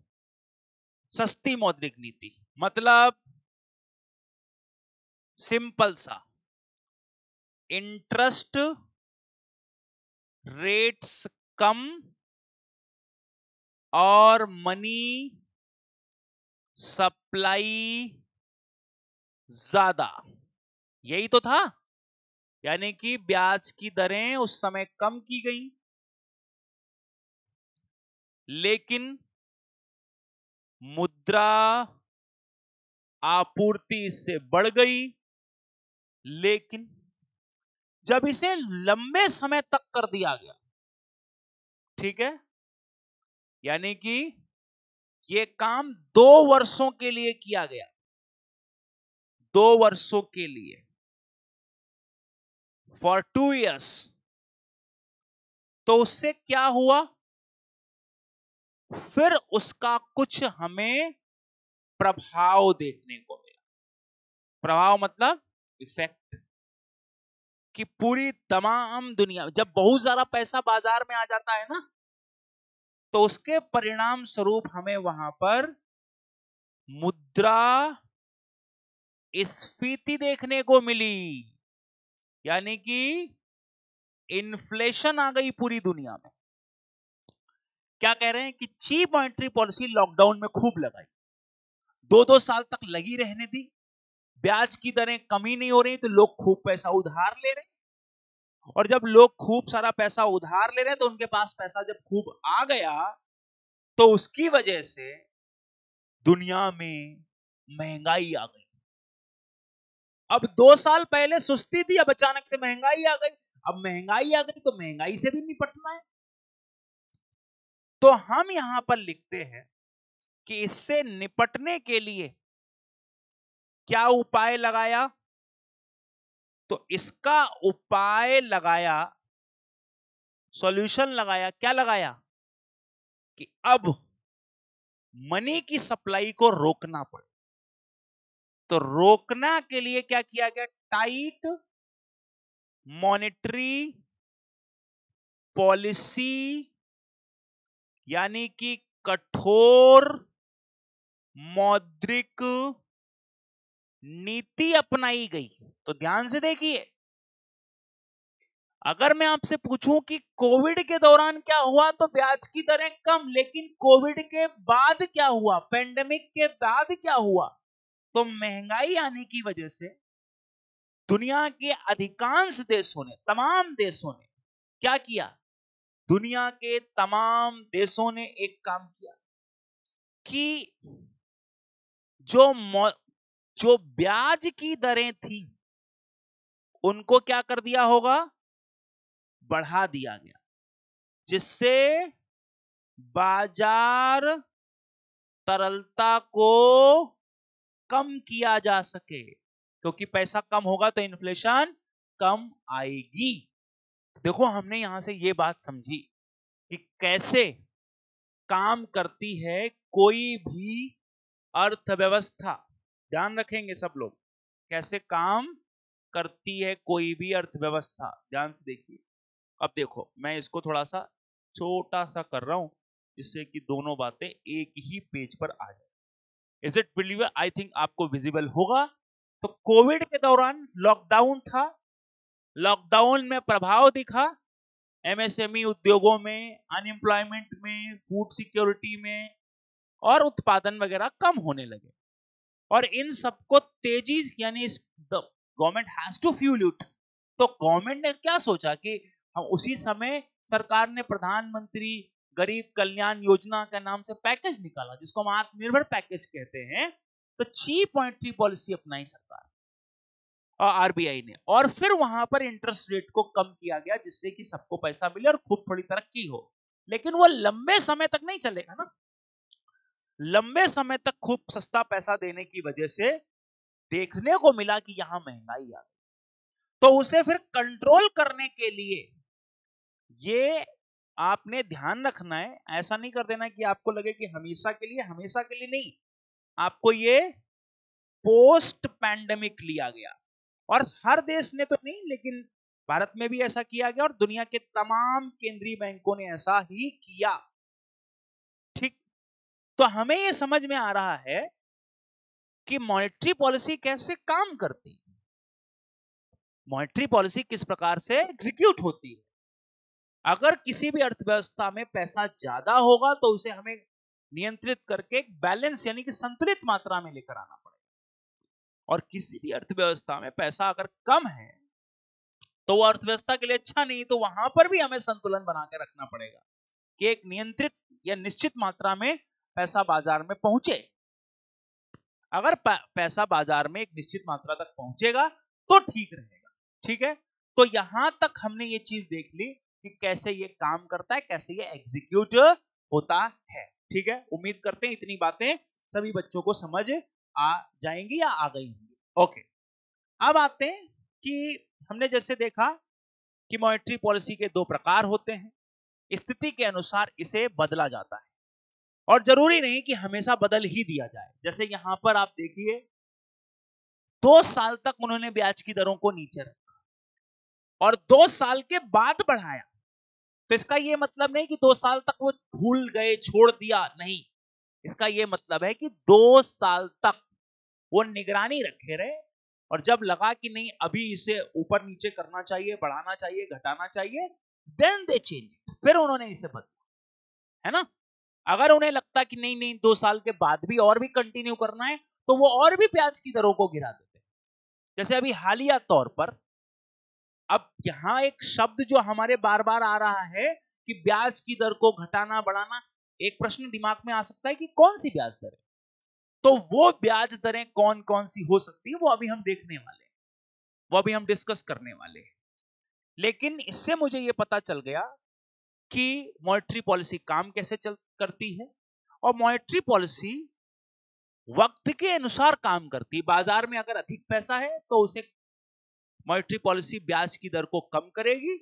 सस्ती मौद्रिक नीति। मतलब सिंपल सा, इंटरेस्ट रेट्स कम और मनी सप्लाई ज्यादा, यही तो था। यानी कि ब्याज की दरें उस समय कम की गई, लेकिन मुद्रा आपूर्ति इससे बढ़ गई। लेकिन जब इसे लंबे समय तक कर दिया गया, ठीक है, यानी कि ये काम 2 वर्षों के लिए किया गया, 2 वर्षों के लिए, फॉर 2 years, तो उससे क्या हुआ? फिर उसका कुछ हमें प्रभाव देखने को मिला। प्रभाव मतलब इफेक्ट, कि पूरी तमाम दुनिया, जब बहुत सारा पैसा बाजार में आ जाता है ना, तो उसके परिणाम स्वरूप हमें वहां पर मुद्रा स्फीति देखने को मिली, यानी कि इन्फ्लेशन आ गई पूरी दुनिया में। क्या कह रहे हैं कि चीप मॉनेटरी पॉलिसी लॉकडाउन में खूब लगाई, 2-2 साल तक लगी रहने दी, ब्याज की दरें कमी नहीं हो रही तो लोग खूब पैसा उधार ले रहे, और जब लोग खूब सारा पैसा उधार ले रहे तो उनके पास पैसा जब खूब आ गया तो उसकी वजह से दुनिया में महंगाई आ गई। अब 2 साल पहले सुस्ती थी, अब अचानक से महंगाई आ गई। अब महंगाई आ गई तो महंगाई से भी निपटना है। तो हम यहां पर लिखते हैं कि इससे निपटने के लिए क्या उपाय लगाया, तो इसका उपाय लगाया, सॉल्यूशन लगाया, क्या लगाया कि अब मनी की सप्लाई को रोकना पड़े। तो रोकना के लिए क्या किया गया, टाइट मॉनेटरी पॉलिसी, यानी कि कठोर मौद्रिक नीति अपनाई गई। तो ध्यान से देखिए, अगर मैं आपसे पूछूं कि कोविड के दौरान क्या हुआ, तो ब्याज की दरें कम, लेकिन कोविड के बाद क्या हुआ, पेंडेमिक के बाद क्या हुआ, तो महंगाई आने की वजह से दुनिया के अधिकांश देशों ने, तमाम देशों ने क्या किया, दुनिया के तमाम देशों ने एक काम किया कि जो ब्याज की दरें थी उनको क्या कर दिया होगा, बढ़ा दिया गया, जिससे बाजार तरलता को कम किया जा सके, क्योंकि पैसा कम होगा तो इन्फ्लेशन कम आएगी। देखो, हमने यहां से ये बात समझी कि कैसे काम करती है कोई भी अर्थव्यवस्था। ध्यान रखेंगे सब लोग, कैसे काम करती है कोई भी अर्थव्यवस्था, ध्यान से देखिए। अब देखो, मैं इसको थोड़ा सा छोटा सा कर रहा हूं जिससे कि दोनों बातें एक ही पेज पर आ जाए। Is it believer? I think आपको विजिबल होगा। तो कोविड के दौरान लॉकडाउन था, लॉकडाउन में प्रभाव दिखा एमएसएमई उद्योगों में, अनएम्प्लॉयमेंट में, फूड सिक्योरिटी में, और उत्पादन वगैरह कम होने लगे। और इन सबको तेजी, यानी government has to fuel it. तो गवर्नमेंट ने क्या सोचा कि हम उसी समय सरकार ने प्रधानमंत्री गरीब कल्याण योजना के नाम से पैकेज निकाला, जिसको हम आत्मनिर्भर पैकेज कहते हैं। तो चीप मॉनेटरी पॉलिसी अपनाई सरकार और आरबीआई ने, और फिर वहां पर इंटरेस्ट रेट को कम किया गया, जिससे कि सबको पैसा मिले और खूब थोड़ी तरक्की हो। लेकिन वो लंबे समय तक नहीं चलेगा ना, लंबे समय तक खूब सस्ता पैसा देने की वजह से देखने को मिला कि यहां महंगाई आ गई। तो उसे फिर कंट्रोल करने के लिए ये आपने ध्यान रखना है, ऐसा नहीं कर देना कि आपको लगे कि हमेशा के लिए नहीं, आपको ये पोस्ट पैंडेमिक लिया गया। और हर देश ने तो नहीं, लेकिन भारत में भी ऐसा किया गया और दुनिया के तमाम केंद्रीय बैंकों ने ऐसा ही किया। ठीक, तो हमें यह समझ में आ रहा है कि मॉनेटरी पॉलिसी कैसे काम करती है, मॉनेटरी पॉलिसी किस प्रकार से एग्जीक्यूट होती है। अगर किसी भी अर्थव्यवस्था में पैसा ज्यादा होगा तो उसे हमें नियंत्रित करके बैलेंस, यानी कि संतुलित मात्रा में लेकर आना पड़ेगा। और किसी भी अर्थव्यवस्था में पैसा अगर कम है तो वो अर्थव्यवस्था के लिए अच्छा नहीं, तो वहां पर भी हमें संतुलन बना के रखना पड़ेगा कि एक नियंत्रित या निश्चित मात्रा में पैसा बाजार में पहुंचे। अगर पैसा बाजार में एक निश्चित मात्रा तक पहुंचेगा तो ठीक रहेगा। ठीक है, तो यहां तक हमने ये चीज देख ली कि कैसे ये काम करता है, कैसे ये एग्जीक्यूट होता है। ठीक है, उम्मीद करते हैं इतनी बातें सभी बच्चों को समझ आ जाएंगी या आ गई होंगी। ओके, अब आते हैं कि हमने जैसे देखा कि मॉनेटरी पॉलिसी के 2 प्रकार होते हैं, स्थिति के अनुसार इसे बदला जाता है, और जरूरी नहीं कि हमेशा बदल ही दिया जाए। जैसे यहां पर आप देखिए, 2 साल तक उन्होंने ब्याज की दरों को नीचे रखा और 2 साल के बाद बढ़ाया। तो इसका यह मतलब नहीं कि 2 साल तक वो भूल गए, छोड़ दिया, नहीं। इसका ये मतलब है कि 2 साल तक वो निगरानी रखे रहे, और जब लगा कि नहीं अभी इसे ऊपर नीचे करना चाहिए, बढ़ाना चाहिए, घटाना चाहिए, देन दे चेंज, फिर उन्होंने इसे बदला, है ना। अगर उन्हें लगता कि नहीं नहीं 2 साल के बाद भी और भी कंटिन्यू करना है, तो वो और भी ब्याज की दरों को गिरा देते। जैसे अभी हालिया तौर पर, अब यहां एक शब्द जो हमारे बार बार आ रहा है कि ब्याज की दर को घटाना बढ़ाना, एक प्रश्न दिमाग में आ सकता है कि कौन सी ब्याज दर है। तो वो ब्याज दरें कौन कौन सी हो सकती है, वो अभी हम देखने वाले हैं, वो अभी हम डिस्कस करने वाले हैं। लेकिन इससे मुझे ये पता चल गया कि मॉनेटरी पॉलिसी काम कैसे करती है, और मॉनेटरी पॉलिसी वक्त के अनुसार काम करती है। बाजार में अगर अधिक पैसा है तो उसे मॉनेटरी पॉलिसी ब्याज की दर को कम करेगी,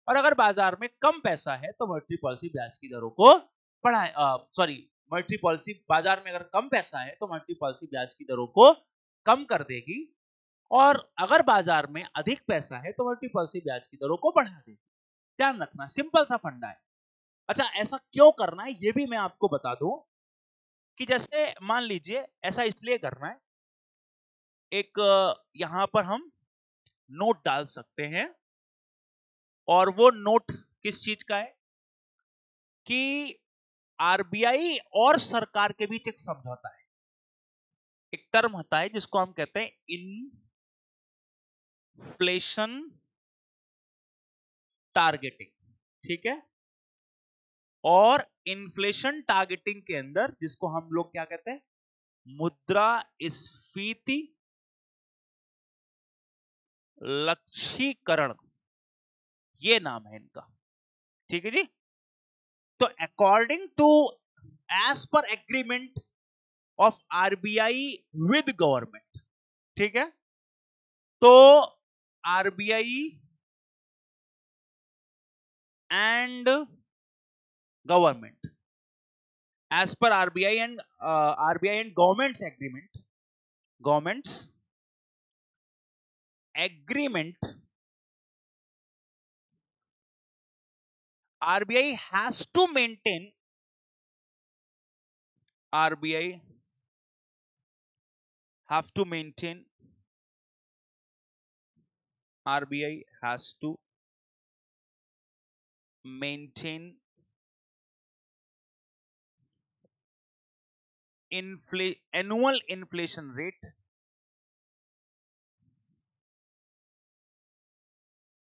और अगर बाजार में कम पैसा है तो मॉनेटरी पॉलिसी ब्याज की दरों को बढ़ाए, मॉनेटरी पॉलिसी बाजार में अगर कम पैसा है तो मॉनेटरी पॉलिसी ब्याज की दरों को कम कर देगी, और अगर बाजार में अधिक पैसा है तो मॉनेटरी पॉलिसी ब्याज की दरों को बढ़ा देगी। ध्यान रखना, सिंपल सा फंडा है। अच्छा, ऐसा क्यों करना है ये भी मैं आपको बता दूं कि जैसे मान लीजिए ऐसा इसलिए करना है, एक यहां पर हम नोट डाल सकते हैं, और वो नोट किस चीज का है कि आरबीआई और सरकार के बीच एक समझौता है। एक टर्म होता है जिसको हम कहते हैं इन्फ्लेशन टारगेटिंग, ठीक है। और इन्फ्लेशन टारगेटिंग के अंदर जिसको हम लोग क्या कहते हैं, मुद्रास्फीति लक्ष्यीकरण, ये नाम है इनका, ठीक है जी। तो according to, as per agreement of RBI with government, ठीक है, तो RBI and government, as per RBI and government's agreement, RBI has to maintain, RBI have to maintain, RBI has to maintain annual inflation rate,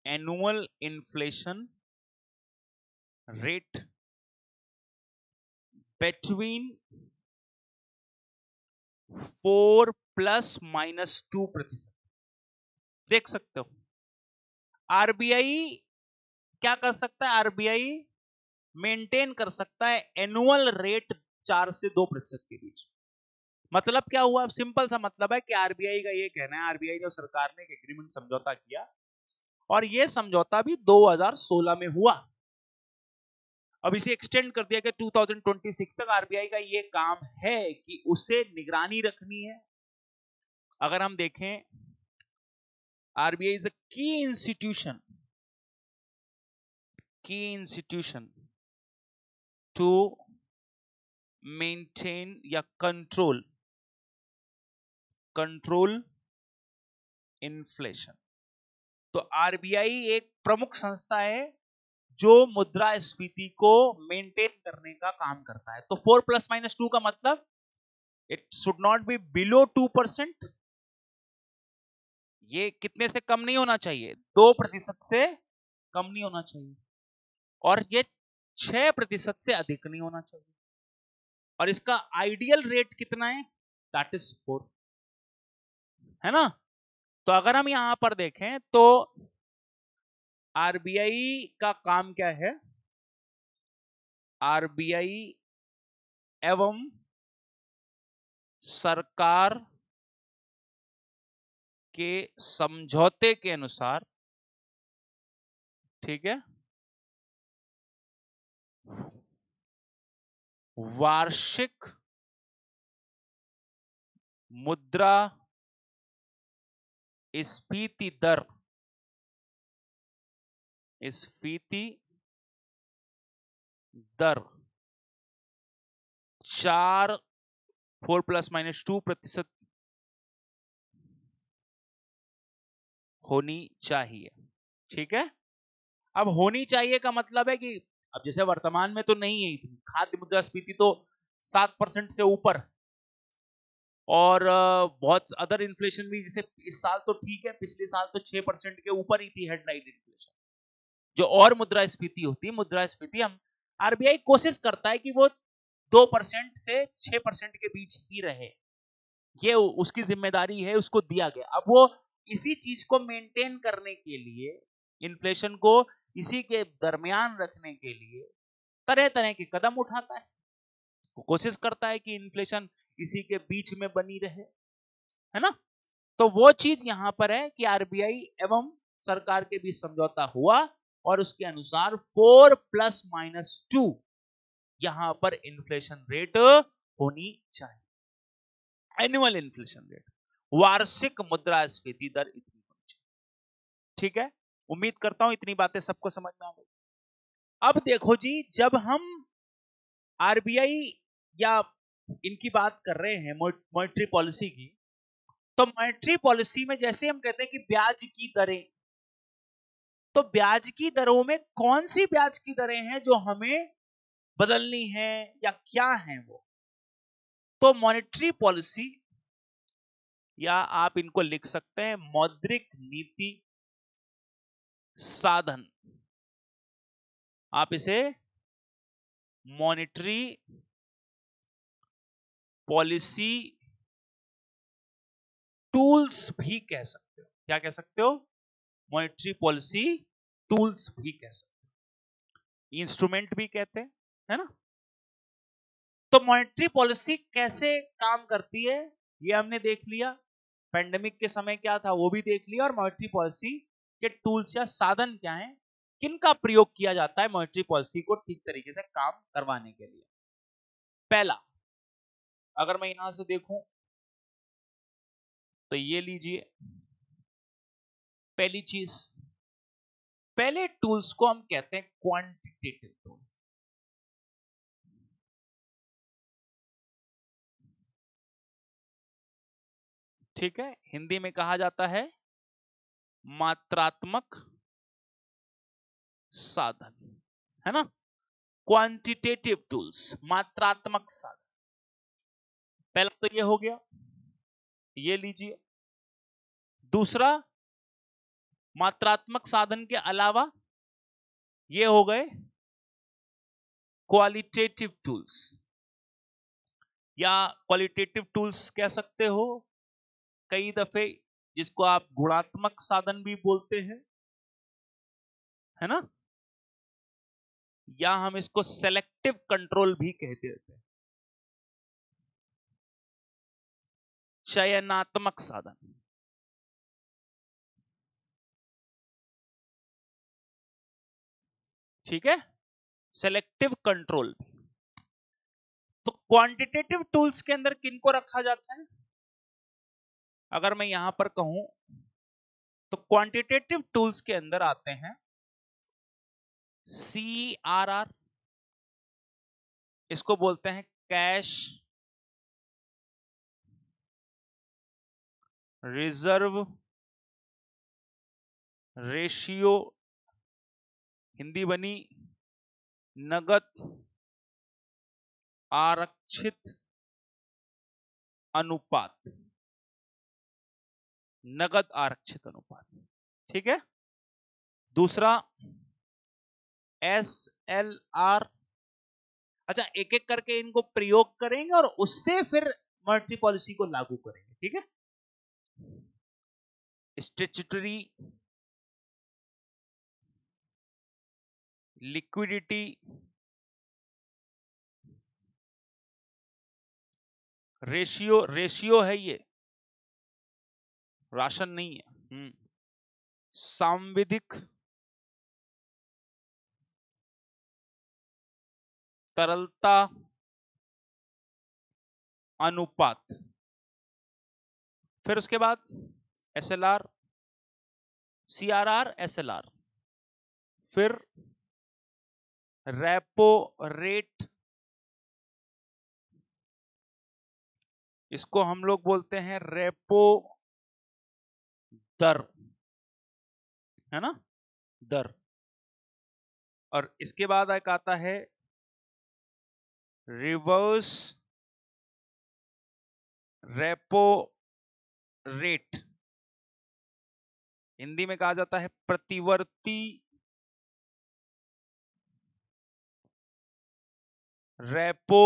annual inflation rate between 4 plus minus 2%। देख सकते हो RBI क्या कर सकता है, RBI maintain कर सकता है एनुअल रेट 4 से 2% के बीच। मतलब क्या हुआ, सिंपल सा मतलब है कि आरबीआई का ये कहना है, आरबीआई जो सरकार ने एक एग्रीमेंट समझौता किया, और ये समझौता भी 2016 में हुआ, अब इसे एक्सटेंड कर दिया कि 2026 तक आरबीआई का ये काम है कि उसे निगरानी रखनी है। अगर हम देखें, आरबीआई इज अ की इंस्टीट्यूशन टू मेंटेन या कंट्रोल इन्फ्लेशन। तो आरबीआई एक प्रमुख संस्था है जो मुद्रास्फीति को मेंटेन करने का काम करता है। तो 4 प्लस माइनस 2 का मतलब it should not be below 2%, ये कितने से कम नहीं होना चाहिए, 2% से कम नहीं होना चाहिए, और ये 6% से अधिक नहीं होना चाहिए, और इसका आइडियल रेट कितना है, दैट इज 4, है ना। तो अगर हम यहां पर देखें तो आरबीआई का काम क्या है, आरबीआई एवं सरकार के समझौते के अनुसार, ठीक है, वार्षिक मुद्रा स्फीति दर, स्फीति दर 4+-2% होनी चाहिए। ठीक है, अब होनी चाहिए का मतलब है कि अब जैसे वर्तमान में तो नहीं है, खाद्य मुद्रास्फीति तो 7% से ऊपर, और बहुत अदर इन्फ्लेशन भी, जैसे इस साल तो ठीक है, पिछले साल तो 6% के ऊपर ही थी हेडलाइन इन्फ्लेशन। जो और मुद्रास्फीति होती है, मुद्रास्फीति हम आरबीआई कोशिश करता है कि वो 2% से 6% के बीच ही रहे, ये उसकी जिम्मेदारी है, उसको दिया गया। अब वो इसी चीज को मेंटेन करने के लिए, इन्फ्लेशन को इसी के दरमियान रखने के लिए तरह तरह के कदम उठाता है, कोशिश करता है कि इन्फ्लेशन इसी के बीच में बनी रहे, है ना। तो वो चीज यहां पर है कि आरबीआई एवं सरकार के बीच समझौता हुआ और उसके अनुसार 4+-2 यहां पर इन्फ्लेशन रेट होनी चाहिए। एनुअल इन्फ्लेशन रेट, वार्षिक मुद्रास्फीति दर इतनी होनी चाहिए। ठीक है, उम्मीद करता हूं इतनी बातें सबको समझ में आ गई। अब देखो जी, जब हम आरबीआई या इनकी बात कर रहे हैं मॉनेटरी पॉलिसी की, तो मॉनेटरी पॉलिसी में जैसे हम कहते हैं कि ब्याज की दरें, तो ब्याज की दरों में कौन सी ब्याज की दरें हैं जो हमें बदलनी है या क्या है वो, तो मॉनेटरी पॉलिसी, या आप इनको लिख सकते हैं मौद्रिक नीति साधन, आप इसे मॉनेटरी पॉलिसी टूल्स भी कह सकते हो। क्या कह सकते हो? मॉनेटरी पॉलिसी टूल्स भी कह सकते हो, इंस्ट्रूमेंट भी कहते हैं, है ना। तो मॉनेटरी पॉलिसी कैसे काम करती है ये हमने देख लिया, पेंडेमिक के समय क्या था वो भी देख लिया, और मॉनेटरी पॉलिसी के टूल्स या साधन क्या हैं, किनका प्रयोग किया जाता है मॉनेटरी पॉलिसी को ठीक तरीके से काम करवाने के लिए। पहला, अगर मैं यहां से देखूं तो ये लीजिए, पहली चीज, पहले टूल्स को हम कहते हैं क्वांटिटेटिव टूल्स। ठीक है, हिंदी में कहा जाता है मात्रात्मक साधन, है ना। क्वांटिटेटिव टूल्स, मात्रात्मक साधन, पहला तो ये हो गया, ये लीजिए। दूसरा, मात्रात्मक साधन के अलावा ये हो गए क्वालिटेटिव टूल्स, या क्वालिटेटिव टूल्स कह सकते हो कई दफे, जिसको आप गुणात्मक साधन भी बोलते हैं, है ना, या हम इसको सेलेक्टिव कंट्रोल भी कहते हैं, चयनात्मक साधन। ठीक है, सेलेक्टिव कंट्रोल। तो क्वांटिटेटिव टूल्स के अंदर किनको रखा जाता है, अगर मैं यहां पर कहूं तो क्वांटिटेटिव टूल्स के अंदर आते हैं CRR, इसको बोलते हैं कैश रिजर्व रेशियो, हिंदी बनी नगद आरक्षित अनुपात, नगद आरक्षित अनुपात। ठीक है, दूसरा SLR। अच्छा, एक एक करके इनको प्रयोग करेंगे और उससे फिर मॉनेटरी पॉलिसी को लागू करेंगे। ठीक है, स्टैट्यूटरी लिक्विडिटी रेशियो, रेशियो है ये, राशन नहीं है। सांविधिक तरलता अनुपात, फिर उसके बाद SLR, CRR, SLR, फिर रेपो रेट इसको हम लोग बोलते हैं रेपो दर, है ना, दर। और इसके बाद एक आता है रिवर्स रेपो रेट, हिंदी में कहा जाता है प्रतिवर्ती रेपो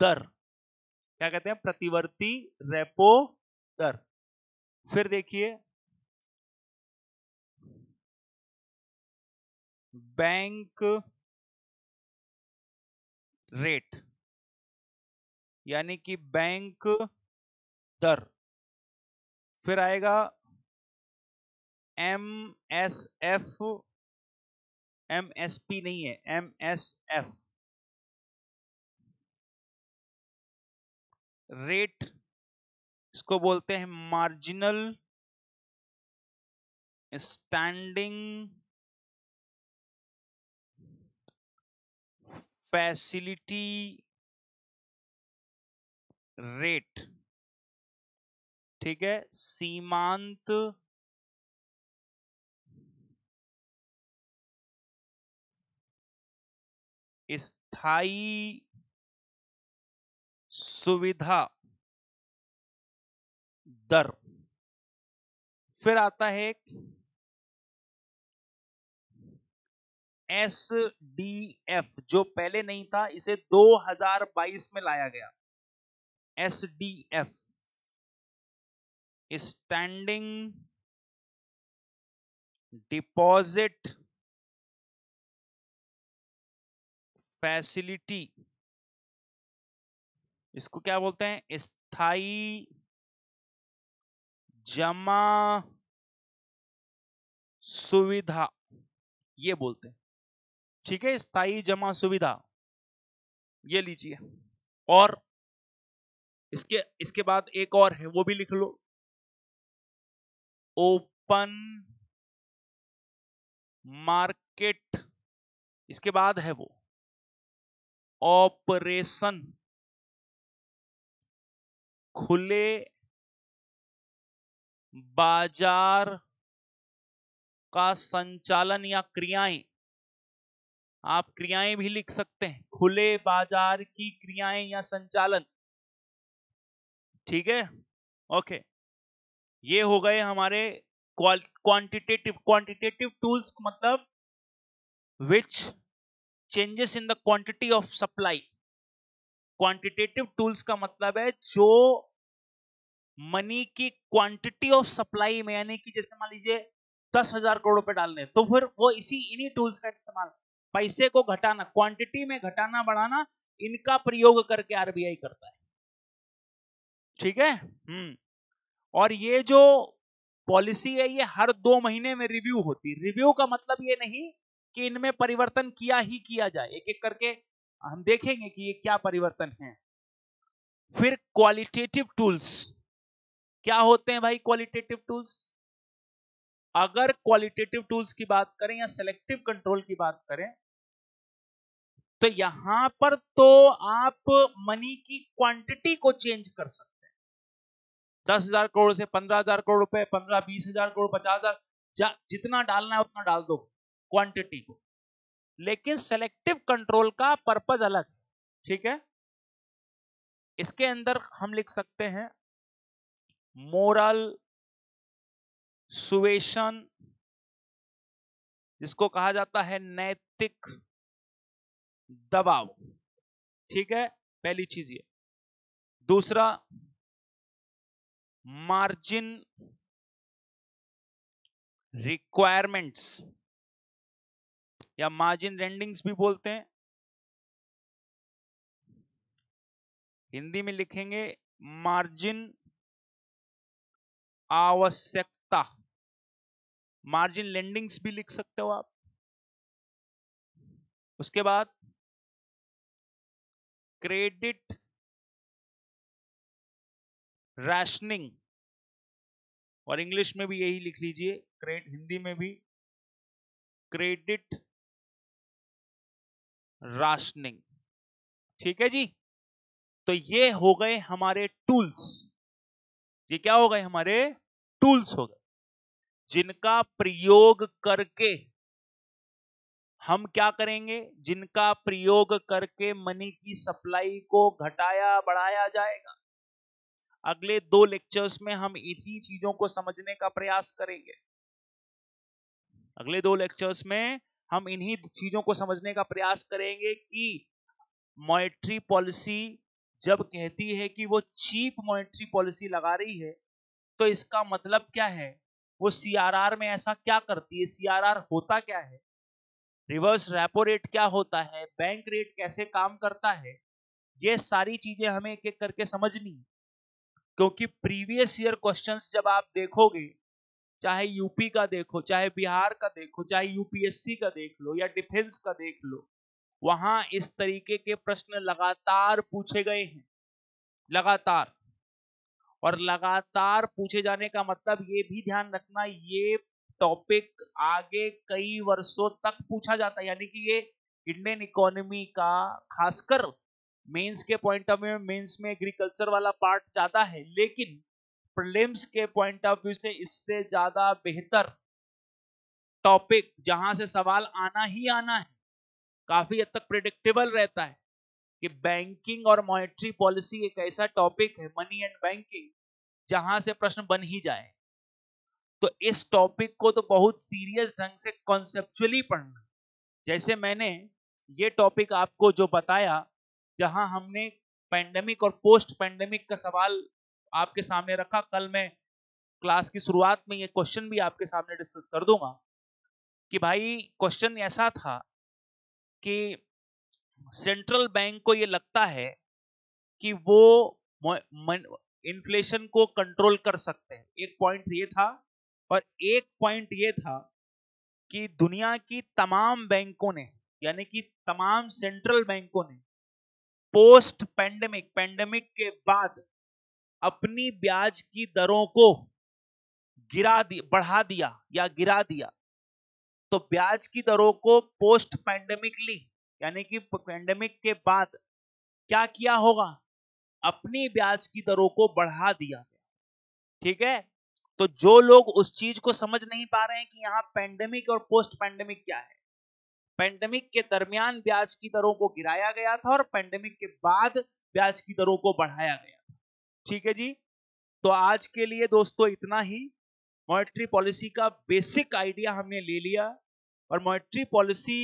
दर। क्या कहते हैं? प्रतिवर्ती रेपो दर। फिर देखिए बैंक रेट, यानी कि बैंक दर। फिर आएगा MSF, MSP नहीं है, MSF रेट, इसको बोलते हैं मार्जिनल स्टैंडिंग फैसिलिटी रेट। ठीक है, सीमांत स्थायी सुविधा दर। फिर आता है SDF, जो पहले नहीं था, इसे 2022 में लाया गया। SDF स्टैंडिंग डिपॉजिट फैसिलिटी, इसको क्या बोलते हैं? स्थायी जमा सुविधा, ये बोलते हैं। ठीक है, स्थायी जमा सुविधा, ये लीजिए। और इसके इसके बाद एक और है, वो भी लिख लो, ओपन मार्केट। इसके बाद है वो ऑपरेशन, खुले बाजार का संचालन या क्रियाएं। आप क्रियाएं भी लिख सकते हैं, खुले बाजार की क्रियाएं या संचालन। ठीक है, ओके। ये हो गए हमारे क्वांटिटेटिव टूल्स, मतलब विच changes in the quantity of supply. Quantitative tools का मतलब है जो मनी की क्वांटिटी ऑफ सप्लाई में, यानी कि जैसे मान लीजिए 10,000 करोड़ रुपए डालने, तो फिर वो इन्हीं टूल्स का इस्तेमाल, पैसे को घटाना, क्वांटिटी में घटाना बढ़ाना, इनका प्रयोग करके आरबीआई करता है। ठीक है, और ये जो पॉलिसी है, ये हर 2 महीने में रिव्यू होती है। रिव्यू का मतलब ये नहीं कि इनमें परिवर्तन किया ही किया जाए, एक एक करके हम देखेंगे कि ये क्या परिवर्तन है। फिर क्वालिटेटिव टूल्स क्या होते हैं भाई? क्वालिटेटिव टूल्स, अगर क्वालिटेटिव टूल्स की बात करें या सेलेक्टिव कंट्रोल की बात करें, तो यहां पर तो आप मनी की क्वांटिटी को चेंज कर सकते हैं। 10,000 करोड़ से 15,000 करोड़ रुपए, 15-20,000 करोड़, 50,000, जितना डालना है उतना डाल दो क्वांटिटी को। लेकिन सेलेक्टिव कंट्रोल का पर्पज अलग है। ठीक है, इसके अंदर हम लिख सकते हैं मोरल सुएशन, जिसको कहा जाता है नैतिक दबाव। ठीक है, पहली चीज ये। दूसरा, मार्जिन रिक्वायरमेंट्स या मार्जिन रेंडिंग्स भी बोलते हैं। हिंदी में लिखेंगे मार्जिन आवश्यकता, मार्जिन लेंडिंग्स भी लिख सकते हो आप। उसके बाद क्रेडिट रैशनिंग, और इंग्लिश में भी यही लिख लीजिए, हिंदी में भी क्रेडिट राशनिंग। ठीक है जी। तो ये हो गए हमारे टूल्स, ये क्या हो गए हमारे टूल्स हो गए, जिनका प्रयोग करके हम क्या करेंगे, जिनका प्रयोग करके मनी की सप्लाई को घटाया बढ़ाया जाएगा। अगले 2 लेक्चर्स में हम इन्हीं चीजों को समझने का प्रयास करेंगे। अगले 2 लेक्चर्स में हम इन्हीं चीजों को समझने का प्रयास करेंगे कि मॉनेटरी पॉलिसी जब कहती है कि वो चीप मॉनेटरी पॉलिसी लगा रही है, तो इसका मतलब क्या है, वो सीआरआर में ऐसा क्या करती है, सीआरआर होता क्या है, रिवर्स रेपो रेट क्या होता है, बैंक रेट कैसे काम करता है, ये सारी चीजें हमें एक एक करके समझनी है। क्योंकि प्रीवियस ईयर क्वेश्चंस जब आप देखोगे, चाहे यूपी का देखो, चाहे बिहार का देखो, चाहे यूपीएससी का देख लो या डिफेंस का देख लो, वहां इस तरीके के प्रश्न लगातार पूछे गए हैं, लगातार। और लगातार पूछे जाने का मतलब ये भी ध्यान रखना, ये टॉपिक आगे कई वर्षों तक पूछा जाता है। यानी कि ये इंडियन इकोनॉमी का, खासकर मेंस के पॉइंट ऑफ व्यू में, मेंस में एग्रीकल्चर वाला पार्ट ज्यादा है, लेकिन प्रीलिम्स के पॉइंट ऑफ व्यू से इससे ज्यादा बेहतर टॉपिक, जहां से सवाल आना ही आना है, काफी हद तक प्रिडिक्टेबल रहता है कि बैंकिंग और मॉनेटरी पॉलिसी एक ऐसा टॉपिक है, मनी एंड बैंकिंग, जहां से प्रश्न बन ही जाए। तो इस टॉपिक को तो बहुत सीरियस ढंग से कॉन्सेप्चुअली पढ़ना। जैसे मैंने ये टॉपिक आपको जो बताया, जहां हमने पैंडेमिक और पोस्ट पैंडेमिक का सवाल आपके सामने रखा, कल मैं क्लास की शुरुआत में ये क्वेश्चन भी आपके सामने डिस्कस कर दूंगा कि भाई क्वेश्चन ऐसा था कि सेंट्रल बैंक को ये लगता है कि वो इन्फ्लेशन को कंट्रोल कर सकते हैं, एक पॉइंट ये था। और एक पॉइंट ये था कि दुनिया की तमाम बैंकों ने, यानी कि तमाम सेंट्रल बैंकों ने पोस्ट पैंडेमिक, पैंडेमिक के बाद अपनी ब्याज की दरों को बढ़ा दिया या गिरा दिया। तो ब्याज की दरों को पोस्ट पैंडेमिकली, यानी कि पैंडेमिक के बाद क्या किया होगा, अपनी ब्याज की दरों को बढ़ा दिया गया। ठीक है, तो जो लोग उस चीज को समझ नहीं पा रहे हैं कि यहाँ पैंडेमिक और पोस्ट पैंडेमिक क्या है, पैंडेमिक के दरमियान ब्याज की दरों को गिराया गया था और पैंडेमिक के बाद ब्याज की दरों को बढ़ाया गया था। ठीक है जी, तो आज के लिए दोस्तों इतना ही। मॉनेटरी पॉलिसी का बेसिक आइडिया हमने ले लिया, और मॉनेटरी पॉलिसी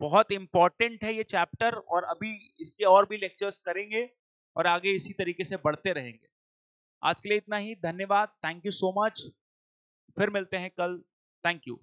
बहुत इंपॉर्टेंट है ये चैप्टर, और अभी इसके और भी लेक्चर्स करेंगे और आगे इसी तरीके से बढ़ते रहेंगे। आज के लिए इतना ही, धन्यवाद, थैंक यू सो मच, फिर मिलते हैं कल, थैंक यू।